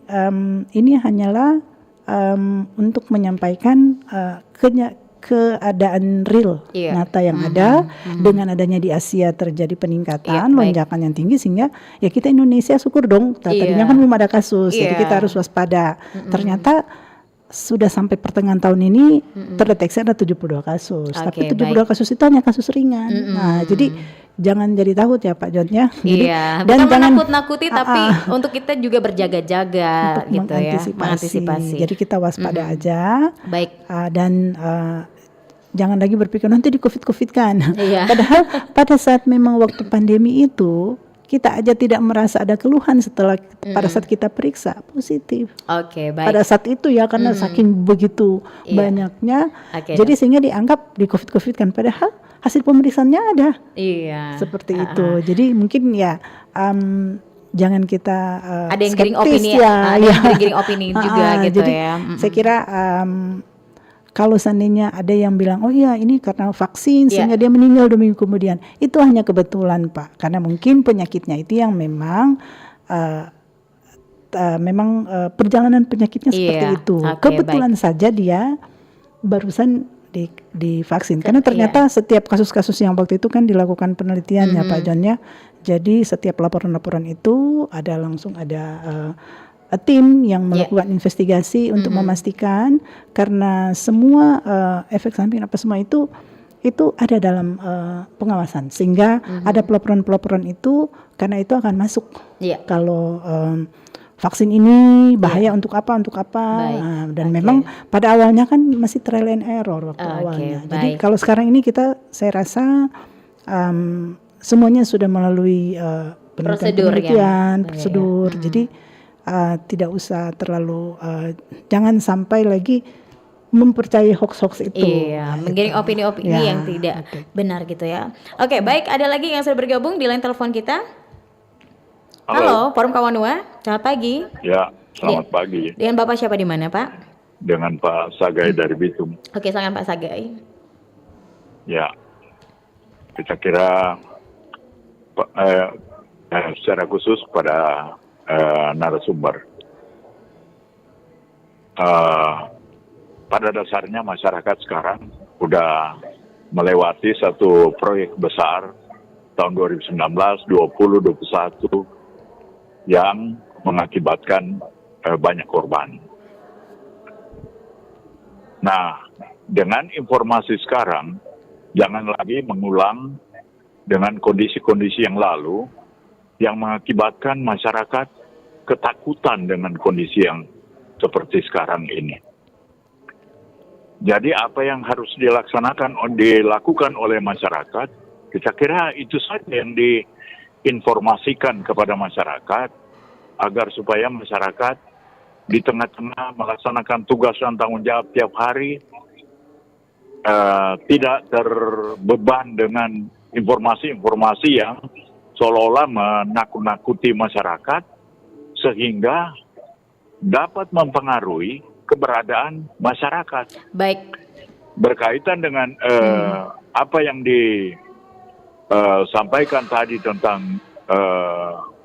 ini hanyalah untuk menyampaikan keadaan real nyata yang ada. Dengan adanya di Asia terjadi peningkatan lonjakan yang tinggi, sehingga ya kita Indonesia syukur dong, tadinya kan belum ada kasus, jadi kita harus waspada. Ternyata sudah sampai pertengahan tahun ini terdeteksi ada 72 kasus, tapi 72 kasus itu hanya kasus ringan. Nah, jadi jangan jadi takut ya Pak John ya. Jadi, dan jangan menakut-nakuti, tapi untuk kita juga berjaga-jaga untuk gitu mengantisipasi. Jadi kita waspada aja. Baik. Dan jangan lagi berpikir nanti di COVID kan. Padahal pada saat memang waktu pandemi itu kita aja tidak merasa ada keluhan setelah pada saat kita periksa positif. Oke, baik. Pada saat itu ya, karena saking begitu banyaknya, jadi sehingga dianggap di COVID kan, padahal hasil pemeriksaannya ada. Seperti itu. Jadi mungkin ya jangan kita ada yang giring opini ya. Ada yang giring opini juga gitu jadi, ya. Saya kira kalau seandainya ada yang bilang, oh iya ini karena vaksin sehingga dia meninggal 2 minggu kemudian, itu hanya kebetulan Pak, karena mungkin penyakitnya itu yang memang perjalanan penyakitnya seperti itu. Kebetulan saja dia barusan divaksin, karena ternyata setiap kasus-kasus yang waktu itu kan dilakukan penelitian ya Pak John ya. Jadi setiap laporan-laporan itu langsung ada tim yang melakukan investigasi untuk memastikan, karena semua efek samping apa semua itu ada dalam pengawasan, sehingga ada pelaporan-pelaporan itu, karena itu akan masuk kalau vaksin ini bahaya untuk apa. Dan memang pada awalnya kan masih trial and error waktu awalnya. Jadi kalau sekarang ini saya rasa semuanya sudah melalui penelitian, prosedur. Jadi tidak usah terlalu jangan sampai lagi mempercayai hoax-hoax itu. Menggiring opini-opini yang tidak benar gitu ya. Oke, baik, ada lagi yang sudah bergabung di line telepon kita. Halo, Forum Kawanua. Selamat pagi. Ya, selamat pagi. Dengan Bapak siapa di mana, Pak? Dengan Pak Sagai dari Bitung. Oke, silakan Pak Sagai. Ya, kita kira secara khusus pada narasumber. Pada dasarnya masyarakat sekarang udah melewati satu proyek besar tahun 2019, 20, 21 yang mengakibatkan banyak korban. Nah, dengan informasi sekarang, jangan lagi mengulang dengan kondisi-kondisi yang lalu yang mengakibatkan masyarakat ketakutan dengan kondisi yang seperti sekarang ini. Jadi apa yang harus dilakukan oleh masyarakat, kita kira itu saja yang diinformasikan kepada masyarakat agar supaya masyarakat di tengah-tengah melaksanakan tugas dan tanggung jawab tiap hari tidak terbeban dengan informasi-informasi yang seolah-olah menakut-nakuti masyarakat sehingga dapat mempengaruhi keberadaan masyarakat. Baik. Berkaitan dengan apa yang disampaikan tadi tentang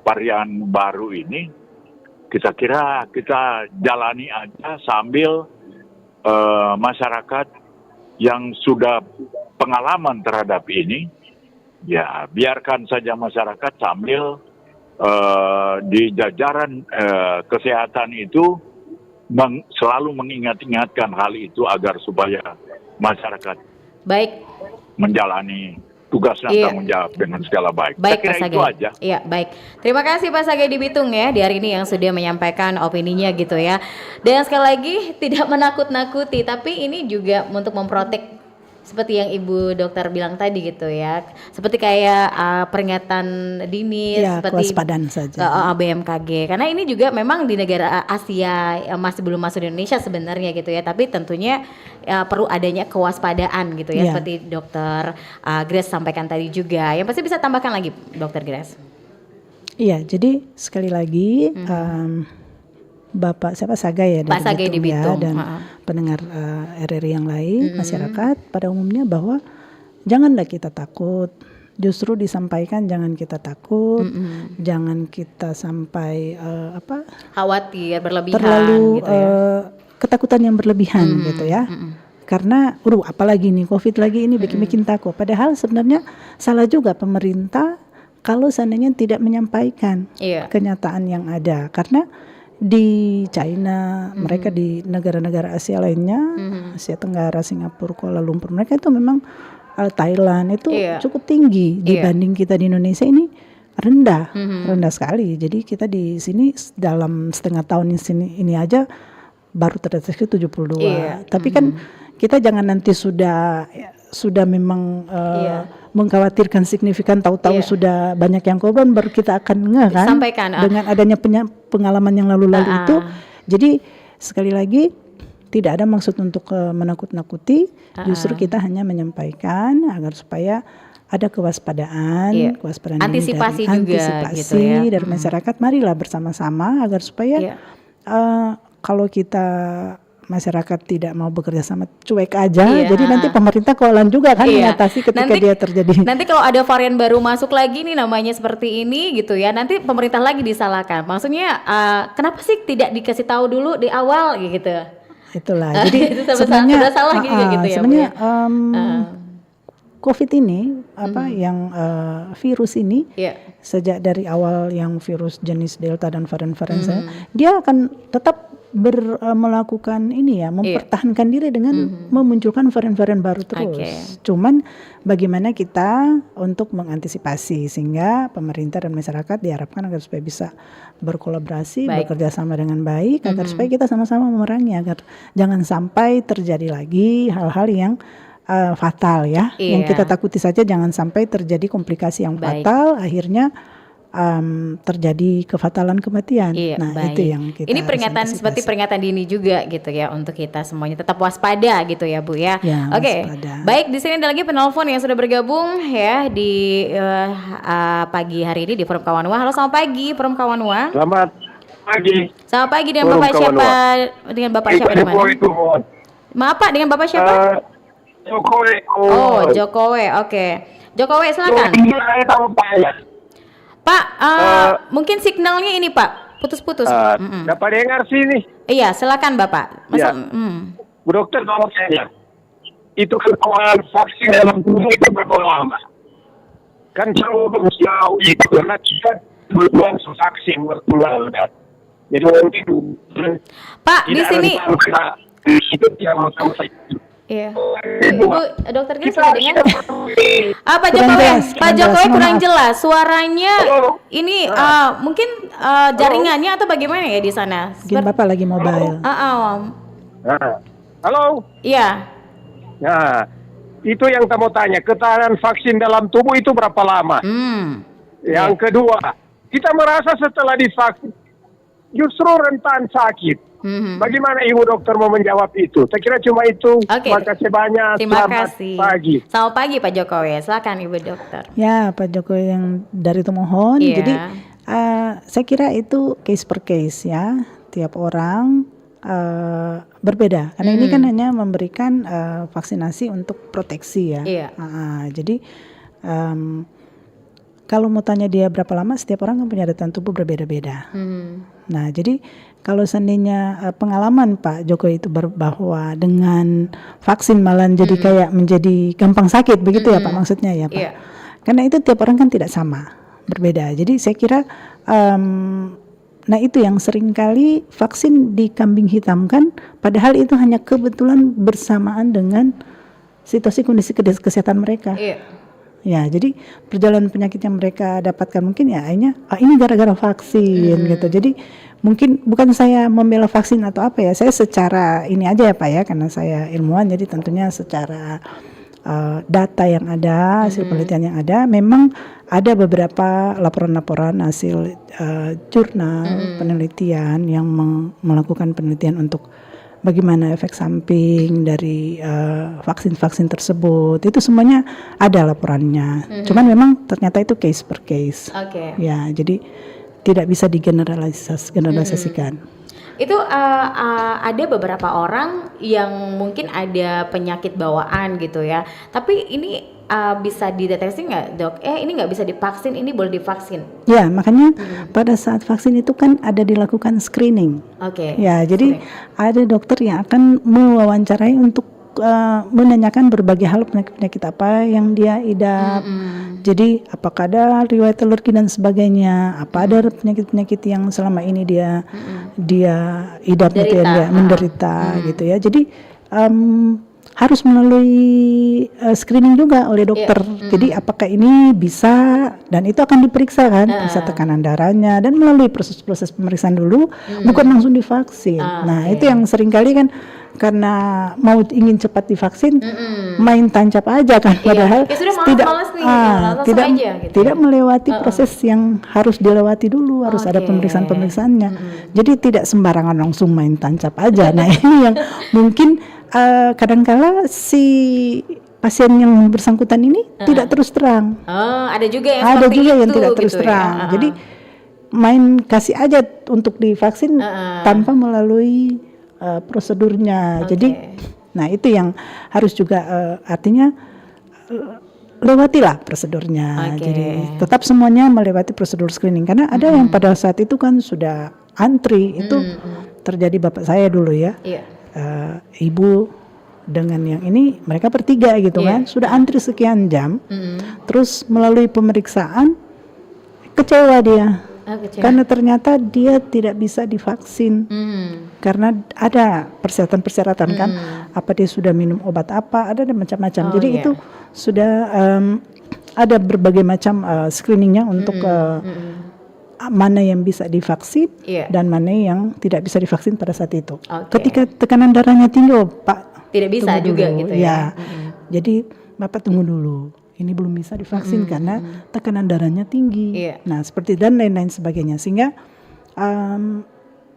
varian baru ini, kita kira kita jalani aja sambil masyarakat yang sudah pengalaman terhadap ini, ya biarkan saja masyarakat sambil di jajaran kesehatan itu selalu mengingat-ingatkan hal itu agar supaya masyarakat menjalani tugas dan tanggung jawab dengan segala baik. Baik, saya kira Pak Sagai. itu aja. Iya, baik. Terima kasih Pak Sagai di Bitung ya di hari ini yang sudah menyampaikan opininya gitu ya. Dan sekali lagi tidak menakut-nakuti, tapi ini juga untuk memprotek seperti yang Ibu Dokter bilang tadi gitu ya. Seperti kayak peringatan dini, Ya, seperti kewaspadaan saja. BMKG. Karena ini juga memang di negara Asia yang masih belum masuk di Indonesia sebenarnya gitu ya. Tapi tentunya perlu adanya kewaspadaan gitu ya. Ya. Seperti Dokter Grace sampaikan tadi juga. Yang pasti bisa tambahkan lagi Dokter Grace. Iya, jadi sekali lagi Bapak siapa Sagai ya Pak Sagai di Bitung dan pendengar RRI yang lain, masyarakat pada umumnya bahwa janganlah kita takut. Justru disampaikan jangan kita takut, jangan kita sampai khawatir berlebihan terlalu gitu ya. Ketakutan yang berlebihan gitu ya. Karena apalagi nih Covid lagi ini bikin takut. Padahal sebenarnya salah juga pemerintah kalau seandainya tidak menyampaikan kenyataan yang ada. Karena di China, mereka di negara-negara Asia lainnya, Asia Tenggara, Singapura, Kuala Lumpur, mereka itu memang Thailand itu cukup tinggi dibanding kita di Indonesia ini rendah sekali. Jadi kita di sini dalam setengah tahun ini aja baru terdeteksi 72. Tapi kan kita jangan nanti sudah memang mengkhawatirkan signifikan, tahu-tahu sudah banyak yang korban baru kita akan sampaikan dengan adanya pengalaman yang lalu-lalu itu. Jadi sekali lagi tidak ada maksud untuk menakut-nakuti, justru kita hanya menyampaikan agar supaya ada kewaspadaan, antisipasi dari, juga gitu ya. dari masyarakat. Marilah bersama-sama agar supaya kalau kita masyarakat tidak mau bekerja sama, cuek aja. Jadi nanti pemerintah kewalahan juga kan mengatasi ketika dia terjadi. Nanti kalau ada varian baru masuk lagi nih namanya seperti ini gitu ya, nanti pemerintah lagi disalahkan. Maksudnya juga sih tidak dikasih tahu dulu di awal gitu. Itulah. Jadi sebenarnya sudah salah gitu ya. Sebenarnya COVID ini yang virus ini sejak dari awal yang virus jenis Delta dan varian-varian dia akan tetap melakukan ini ya, mempertahankan diri dengan memunculkan varian-varian baru terus. Cuman bagaimana kita untuk mengantisipasi sehingga pemerintah dan masyarakat diharapkan agar supaya bisa berkolaborasi, bekerja sama dengan baik agar supaya kita sama-sama memerangi agar jangan sampai terjadi lagi hal-hal yang fatal ya. Yang kita takuti saja jangan sampai terjadi komplikasi yang fatal akhirnya terjadi kefatalan kematian. Iya, Nah baik. itu yang kita Ini peringatan harus seperti antisipasi. peringatan dini juga gitu ya untuk kita semuanya tetap waspada gitu ya Bu ya. Ya, Oke, waspada. baik di sini ada lagi penelpon yang sudah bergabung ya di pagi hari ini di Forum Kawanua. Halo, selamat pagi Forum Kawanua. Selamat pagi. Selamat pagi dengan Forum Bapak siapa? Kawanua. Dengan Bapak siapa di mana? Maaf Pak, dengan Bapak siapa? Jokowi. Oh, Jokowi. Oke. Jokowi silakan. Pak, mungkin signalnya ini Pak, putus-putus. Dapat dengar sini. Iya, silakan Bapak. Ya. Bu dokter, kalau saya itu kan pengelolaan vaksin dalam tubuh itu berapa lama? Kan jauh itu karena kita belum vaksin berpulang. Jadi mungkin Pak di sini. Itu yang mau tahu saya. Iya. Ibu dokter Grace sudah dengar? Pak Kurang Jokowi, jelas, Pak kurang Jokowi jelas. kurang Maaf. jelas. Suaranya ini mungkin jaringannya atau bagaimana ya di sana? Mungkin Bapak lagi mobile. Nah, halo. Iya. Nah, itu yang kamu tanya, ketahanan vaksin dalam tubuh itu berapa lama? Yang kedua, kita merasa setelah divaksin justru rentan sakit. Bagaimana Ibu dokter mau menjawab itu? Saya kira cuma itu. Oke. Terima kasih banyak. Terima Selamat kasih. pagi. Selamat pagi Pak Jokowi. Silakan Ibu dokter. Ya, Pak Jokowi yang dari Tomohon. Iya. Jadi saya kira itu case per case ya. Tiap orang berbeda. Karena ini kan hanya memberikan vaksinasi untuk proteksi ya. Iya. Jadi kalau mau tanya dia berapa lama, setiap orang kan punya daya tahan tubuh berbeda-beda. Nah, jadi kalau seandainya pengalaman Pak Jokowi itu bahwa dengan vaksin malah jadi kayak menjadi gampang sakit, begitu ya Pak maksudnya ya Pak? Iya. Karena itu tiap orang kan tidak sama, berbeda. Jadi saya kira, nah itu yang seringkali vaksin dikambing hitamkan, padahal itu hanya kebetulan bersamaan dengan situasi kondisi kesehatan mereka. Iya. Ya, jadi perjalanan penyakit yang mereka dapatkan mungkin ya akhirnya ini gara-gara vaksin gitu. Jadi mungkin bukan saya membela vaksin atau apa ya, saya secara ini aja ya Pak ya, karena saya ilmuwan jadi tentunya secara data yang ada, hasil penelitian yang ada, memang ada beberapa laporan-laporan hasil jurnal penelitian yang melakukan penelitian untuk bagaimana efek samping dari vaksin-vaksin tersebut. Itu semuanya ada laporannya. Cuman memang ternyata itu case per case. Oke. Ya, jadi tidak bisa digeneralisasikan. Itu ada beberapa orang yang mungkin ada penyakit bawaan gitu ya. Tapi ini bisa dideteksi nggak dok? Ini nggak bisa divaksin, ini boleh divaksin. Ya, makanya pada saat vaksin itu kan ada dilakukan screening. Oke. Ya, jadi ada dokter yang akan mewawancarai untuk menanyakan berbagai hal penyakit-penyakit apa yang dia idap. Jadi apakah ada riwayat alergi dan sebagainya, apa ada penyakit-penyakit yang selama ini dia idap gitu ya, dia menderita gitu ya. Jadi harus melalui screening juga oleh dokter. Jadi apakah ini bisa, dan itu akan diperiksa kan, bisa tekanan darahnya dan melalui proses-proses pemeriksaan dulu, bukan langsung divaksin. Nah, itu yang seringkali kan karena mau ingin cepat divaksin, main tancap aja kan, padahal Ya sudah tidak males nih, langsung tidak aja, gitu tidak melewati proses yang harus dilewati dulu, harus ada pemeriksaan-pemeriksaannya. Jadi tidak sembarangan langsung main tancap aja. Nah, ini yang mungkin kadang-kala si pasien yang bersangkutan ini tidak terus terang. Ada juga yang Ada seperti juga itu yang tidak gitu terus ya. terang. Jadi main kasih aja untuk divaksin tanpa melalui prosedurnya. Jadi, nah itu yang harus juga artinya lewatilah prosedurnya. Jadi tetap semuanya melewati prosedur screening, karena ada yang pada saat itu kan sudah antri. Itu terjadi bapak saya dulu ya. Ibu dengan yang ini mereka bertiga gitu kan, sudah antri sekian jam, terus melalui pemeriksaan kecewa dia. Karena ternyata dia tidak bisa divaksin karena ada persyaratan-persyaratan kan, apa dia sudah minum obat apa, ada macam-macam. Jadi itu sudah ada berbagai macam screeningnya untuk mana yang bisa divaksin dan mana yang tidak bisa divaksin pada saat itu. Ketika tekanan darahnya tinggi, Pak tidak bisa juga dulu. gitu ya. Jadi Bapak tunggu dulu. ini belum bisa divaksin karena tekanan darahnya tinggi. Nah, seperti dan lain-lain sebagainya. Sehingga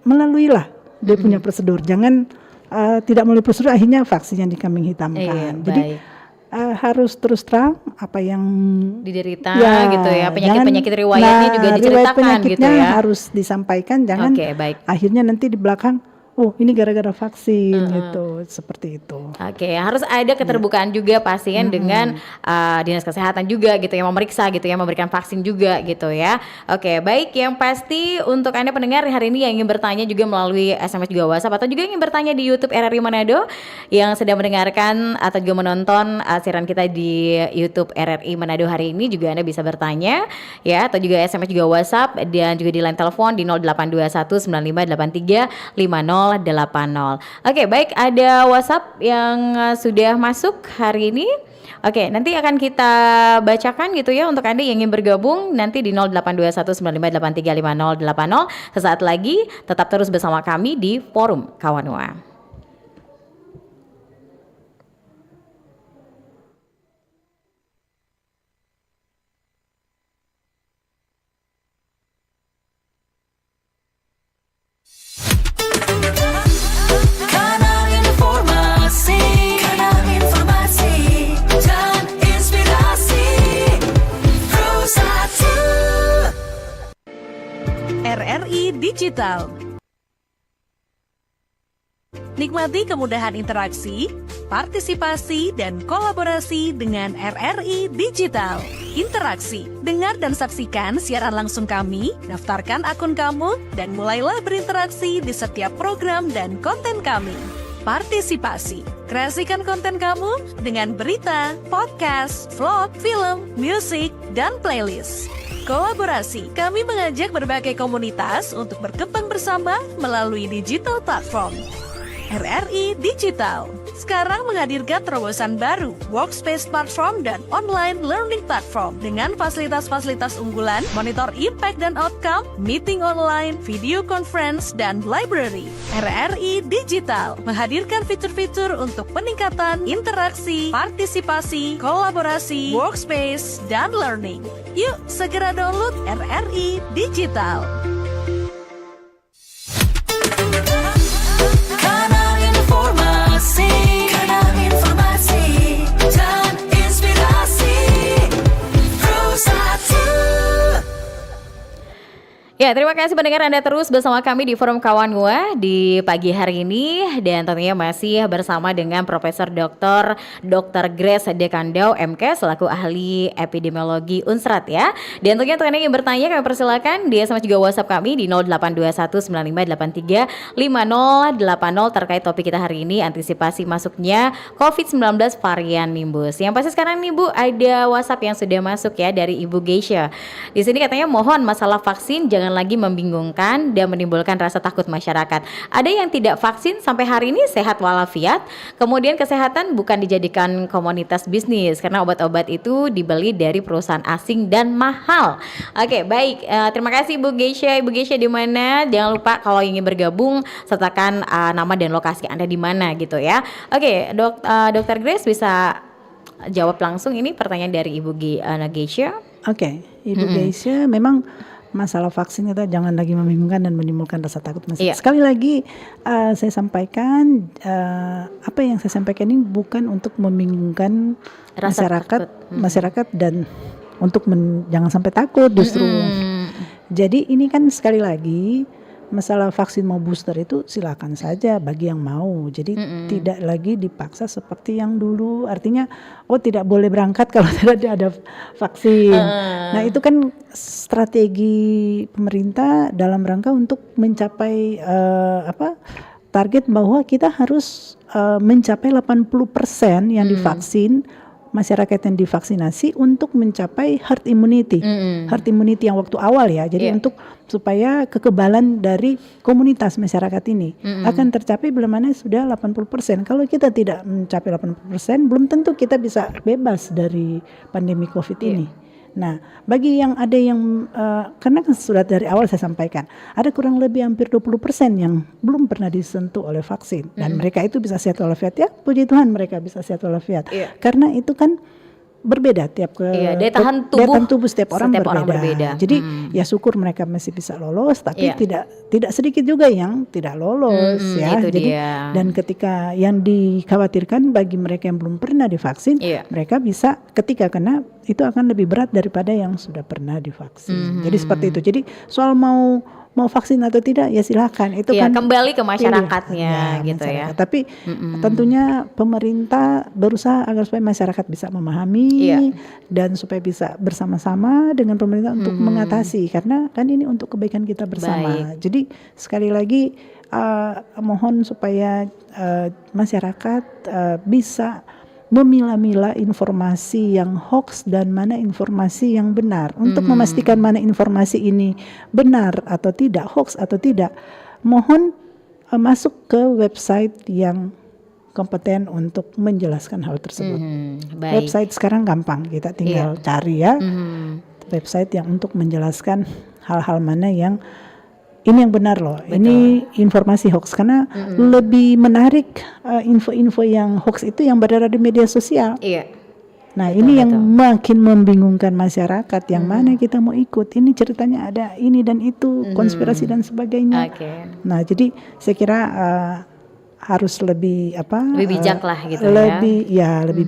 melaluilah dia punya prosedur. Jangan tidak melalui prosedur akhirnya vaksin yang dikambing hitamkan. Jadi harus terus terang apa yang diderita gitu ya, penyakit-penyakit riwayatnya juga diceritakan gitu ya. Harus disampaikan, jangan akhirnya nanti di belakang oh ini gara-gara vaksin gitu, seperti itu. Oke, harus ada keterbukaan juga pasien dengan dinas kesehatan juga gitu yang memeriksa gitu ya, memberikan vaksin juga gitu ya. Oke, baik, yang pasti untuk Anda pendengar hari ini yang ingin bertanya juga melalui SMS juga WhatsApp atau juga ingin bertanya di YouTube RRI Manado yang sedang mendengarkan atau juga menonton siaran kita di YouTube RRI Manado hari ini juga Anda bisa bertanya ya, atau juga SMS juga WhatsApp dan juga di line telepon di 0821 9583 5080. Oke, baik, ada WhatsApp yang sudah masuk hari ini. Oke, nanti akan kita bacakan gitu ya untuk Anda yang ingin bergabung nanti di 082195835080. Sesaat lagi tetap terus bersama kami di Forum Kawanua. Kanal informasi dan inspirasi Pro1. RRI Digital. Nikmati kemudahan interaksi, partisipasi, dan kolaborasi dengan RRI Digital. Interaksi, dengar dan saksikan siaran langsung kami, daftarkan akun kamu, dan mulailah berinteraksi di setiap program dan konten kami. Partisipasi, kreasikan konten kamu dengan berita, podcast, vlog, film, musik, dan playlist. Kolaborasi, kami mengajak berbagai komunitas untuk berkembang bersama melalui digital platform. RRI Digital sekarang menghadirkan terobosan baru, workspace platform dan online learning platform dengan fasilitas-fasilitas unggulan, monitor impact dan outcome, meeting online, video conference, dan library. RRI Digital menghadirkan fitur-fitur untuk peningkatan interaksi, partisipasi, kolaborasi, workspace, dan learning. Yuk segera download RRI Digital. Kanal informasi dan inspirasi Pro1. Ya, terima kasih pendengar Anda terus bersama kami di Forum Kawanua di pagi hari ini dan tentunya masih bersama dengan Profesor Dr. Grace Dekandau MK selaku ahli epidemiologi Unsrat ya. Dan tentunya untuk Anda yang bertanya kami persilakan di SMS juga WhatsApp kami di 082195835080 terkait topik kita hari ini, antisipasi masuknya COVID-19 varian Nimbus. Yang pasti sekarang nih Bu, ada WhatsApp yang sudah masuk ya dari Ibu Geisha. Di sini katanya mohon masalah vaksin jangan lagi membingungkan dan menimbulkan rasa takut masyarakat. Ada yang tidak vaksin sampai hari ini sehat walafiat, kemudian kesehatan bukan dijadikan komoditas bisnis karena obat-obat itu dibeli dari perusahaan asing dan mahal. Oke, baik, terima kasih Ibu Geisha. Ibu Geisha di mana? Jangan lupa kalau ingin bergabung sertakan nama dan lokasi Anda di mana gitu ya. Oke, Dr. Grace bisa jawab langsung ini pertanyaan dari Ibu Geisha. Oke, Ibu Geisha, memang masalah vaksin itu jangan lagi membingungkan dan menimbulkan rasa takut masyarakat. Sekali lagi saya sampaikan apa yang saya sampaikan ini bukan untuk membingungkan masyarakat dan untuk jangan sampai takut justru. Jadi ini kan sekali lagi masalah vaksin mau booster itu silakan saja bagi yang mau. Jadi tidak lagi dipaksa seperti yang dulu. Artinya tidak boleh berangkat kalau tidak ada vaksin. Nah itu kan strategi pemerintah dalam rangka untuk mencapai target bahwa kita harus mencapai 80% yang divaksin, masyarakat yang divaksinasi untuk mencapai herd immunity. Herd immunity yang waktu awal ya. Jadi untuk supaya kekebalan dari komunitas masyarakat ini akan tercapai bila mana sudah 80%. Kalau kita tidak mencapai 80%, belum tentu kita bisa bebas dari pandemi COVID ini. Nah, bagi yang ada yang karena kan sudah dari awal saya sampaikan, ada kurang lebih hampir 20% yang belum pernah disentuh oleh vaksin dan mereka itu bisa sehat walafiat ya. Puji Tuhan mereka bisa sehat walafiat. Karena itu kan berbeda tiap daya tahan tubuh setiap orang berbeda. Jadi ya syukur mereka masih bisa lolos, tapi tidak sedikit juga yang tidak lolos ya. Itu Jadi dia. dan ketika yang dikhawatirkan bagi mereka yang belum pernah divaksin, mereka bisa ketika kena itu akan lebih berat daripada yang sudah pernah divaksin. Jadi seperti itu. Jadi soal mau vaksin atau tidak ya silakan, itu kan kembali ke masyarakatnya gitu masyarakat. ya. Tapi tentunya pemerintah berusaha agar supaya masyarakat bisa memahami dan supaya bisa bersama-sama dengan pemerintah untuk mengatasi, karena kan ini untuk kebaikan kita bersama. Jadi sekali lagi mohon supaya masyarakat bisa memilah-milah informasi yang hoax dan mana informasi yang benar. Untuk memastikan mana informasi ini benar atau tidak, hoax atau tidak, mohon masuk ke website yang kompeten untuk menjelaskan hal tersebut. Website sekarang gampang, kita tinggal cari ya. Website yang untuk menjelaskan hal-hal mana yang ini yang benar loh. Ini informasi hoax, karena lebih menarik info-info yang hoax itu yang berada di media sosial. Nah, ini yang makin membingungkan masyarakat, yang mana kita mau ikut. Ini ceritanya ada ini dan itu, konspirasi dan sebagainya. Nah, jadi saya kira harus lebih bijak lah gitu lebih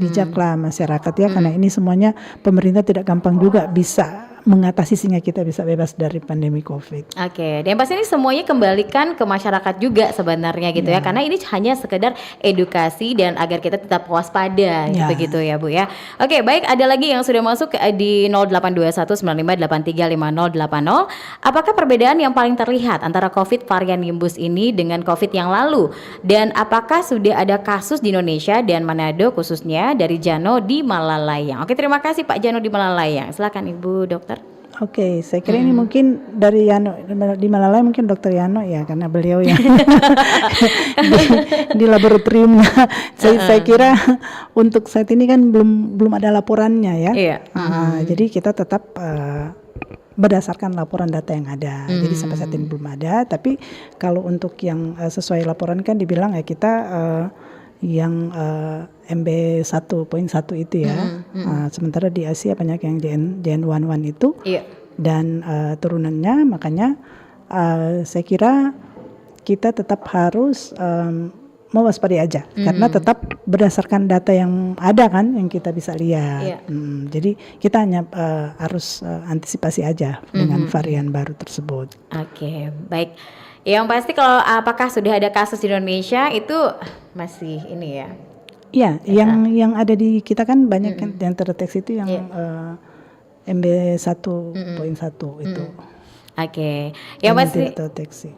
bijak lah masyarakat ya, karena ini semuanya pemerintah tidak gampang juga bisa mengatasi sehingga kita bisa bebas dari pandemi COVID. Dan pasti ini semuanya kembalikan ke masyarakat juga sebenarnya gitu ya, karena ini hanya sekedar edukasi dan agar kita tetap waspada gitu ya Bu ya. Baik, ada lagi yang sudah masuk di 082195835080. Apakah perbedaan yang paling terlihat antara COVID varian Nimbus ini dengan COVID yang lalu, dan apakah sudah ada kasus di Indonesia dan Manado khususnya dari Jano di Malalayang? Terima kasih Pak Jano di Malalayang. Silakan Ibu Dokter. Saya kira ini mungkin dari Yano di Malalayang, mungkin Dokter Yano ya, karena beliau yang di laboratoriumnya. Saya kira untuk saat ini kan belum ada laporannya ya. Jadi kita tetap berdasarkan laporan data yang ada. Jadi sampai saat ini belum ada. Tapi kalau untuk yang sesuai laporan kan dibilang ya kita yang MB 1.1 itu ya. Sementara di Asia banyak yang JN11 itu. Dan turunannya, makanya saya kira kita tetap harus mewaspadai aja, karena tetap berdasarkan data yang ada kan, yang kita bisa lihat. Jadi kita hanya harus antisipasi aja dengan varian baru tersebut. Baik. Yang pasti kalau apakah sudah ada kasus di Indonesia itu masih ini ya? Yang ada di kita kan banyak yang terdeteksi itu yang MB 1.1 itu. Yang pasti terdeteksi.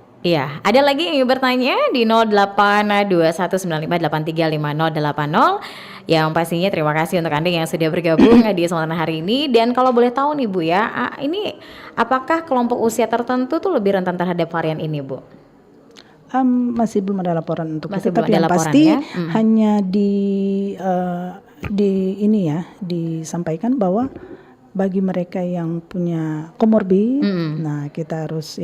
Ada lagi yang ingin bertanya di 082195835080. Yang pastinya terima kasih untuk Anda yang sudah bergabung di kesempatan hari ini. Dan kalau boleh tahu nih Bu ya, ini apakah kelompok usia tertentu tuh lebih rentan terhadap varian ini Bu? Masih belum ada laporan untuk itu, tapi yang pasti hanya di ini ya, disampaikan bahwa bagi mereka yang punya komorbid, nah kita harus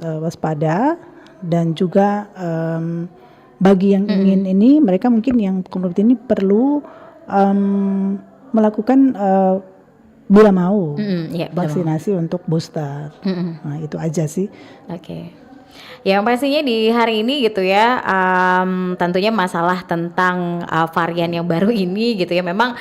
waspada, dan juga bagi yang ingin ini, mereka mungkin yang komorbid ini perlu melakukan bila mau vaksinasi untuk booster. Nah itu aja sih. Yang pastinya di hari ini gitu ya, tentunya masalah tentang varian yang baru ini gitu ya, memang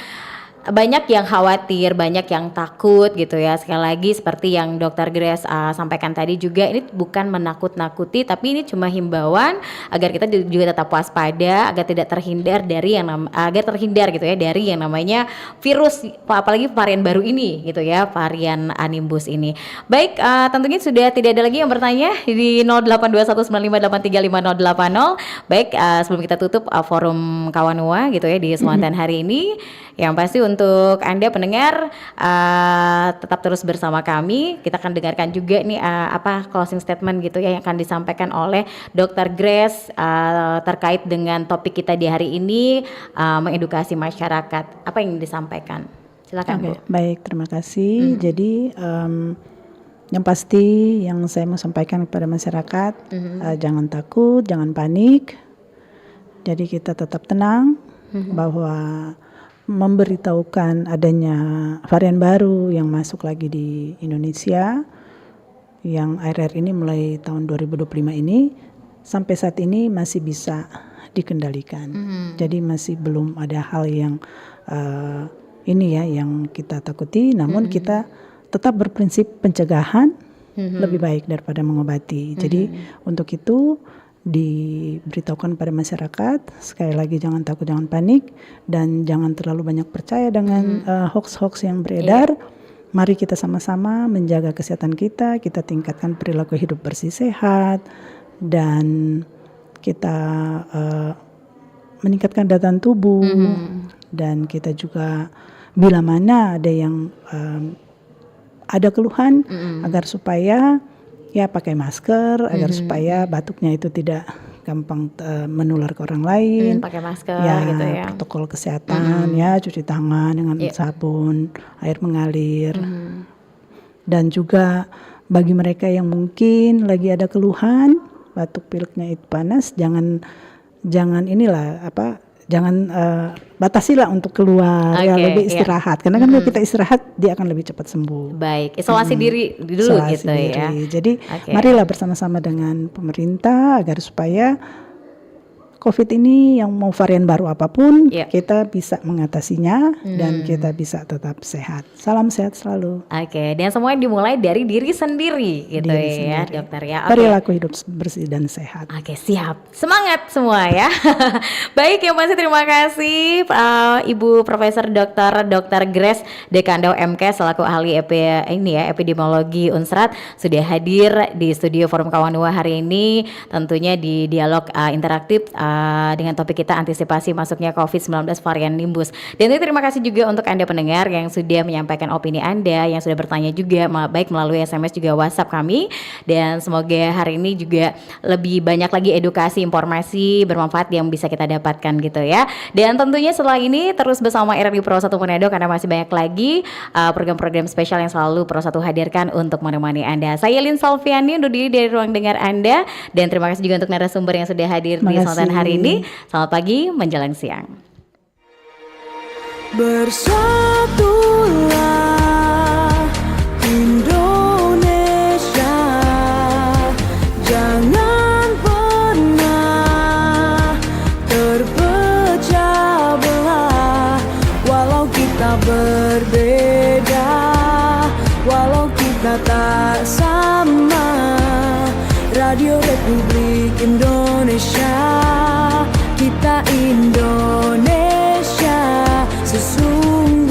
banyak yang khawatir, banyak yang takut gitu ya. Sekali lagi seperti yang Dr. Grace sampaikan tadi juga, ini bukan menakut-nakuti, tapi ini cuma himbauan agar kita juga tetap waspada, agar tidak terhindar dari gitu ya, dari yang namanya virus, apalagi varian baru ini gitu ya, varian Nimbus ini. Baik, tentunya sudah tidak ada lagi yang bertanya di 082195835080. Baik, sebelum kita tutup forum Kawanua gitu ya di kesempatan hari ini, yang pasti untuk Anda pendengar tetap terus bersama kami. Kita akan dengarkan juga nih closing statement gitu ya yang akan disampaikan oleh Dr. Grace terkait dengan topik kita di hari ini, mengedukasi masyarakat. Apa yang disampaikan? Silakan Bu. Baik, terima kasih. Jadi yang pasti yang saya mau sampaikan kepada masyarakat, jangan takut, jangan panik. Jadi kita tetap tenang, bahwa memberitahukan adanya varian baru yang masuk lagi di Indonesia, yang akhir-akhir ini mulai tahun 2025 ini, sampai saat ini masih bisa dikendalikan. Jadi masih belum ada hal yang ini ya yang kita takuti, namun kita tetap berprinsip pencegahan lebih baik daripada mengobati. Jadi untuk itu diberitahukan pada masyarakat, sekali lagi jangan takut, jangan panik, dan jangan terlalu banyak percaya dengan hoax-hoax yang beredar. Mari kita sama-sama menjaga kesehatan kita tingkatkan perilaku hidup bersih sehat, dan kita meningkatkan daya tahan tubuh, dan kita juga bila mana ada yang ada keluhan, agar supaya ya pakai masker, agar supaya batuknya itu tidak gampang menular ke orang lain. Pakai masker ya, gitu ya. Protokol kesehatan ya, cuci tangan dengan sabun, air mengalir. Dan juga bagi mereka yang mungkin lagi ada keluhan, batuk pileknya itu panas, jangan batasilah untuk keluar, ya lebih istirahat. Karena kan kalau kita istirahat, dia akan lebih cepat sembuh. Baik, isolasi diri dulu Isolasi gitu diri. ya. Jadi marilah bersama-sama dengan pemerintah agar supaya COVID ini yang mau varian baru apapun, kita bisa mengatasinya dan kita bisa tetap sehat. Salam sehat selalu. Oke, dan semuanya dimulai dari diri sendiri gitu ya, dokter ya. Perilaku hidup bersih dan sehat. Oke, siap. Semangat semua ya. Baik, yang pasti terima kasih Ibu Profesor Dr. Grace Dekando MK selaku ahli epidemiologi Unsrat sudah hadir di studio Forum Kawanua hari ini, tentunya di dialog interaktif dengan topik kita antisipasi masuknya COVID-19 varian Nimbus. Dan terima kasih juga untuk Anda pendengar yang sudah menyampaikan opini Anda, yang sudah bertanya juga baik melalui SMS juga WhatsApp kami. Dan semoga hari ini juga lebih banyak lagi edukasi, informasi bermanfaat yang bisa kita dapatkan gitu ya. Dan tentunya setelah ini terus bersama RRI Pro 1 Manado karena masih banyak lagi program-program spesial yang selalu Pro 1 hadirkan untuk menemani Anda. Saya Lin Salviani undur diri dari ruang dengar Anda, dan terima kasih juga untuk narasumber yang sudah hadir di kesempatan hari ini. Selamat pagi menjelang siang. Bersatulah Indonesia, jangan pernah terpecah belah. Walau kita berbeda, walau kita tak sama, Radio Republik Indonesia, kita Indonesia sesungguhnya.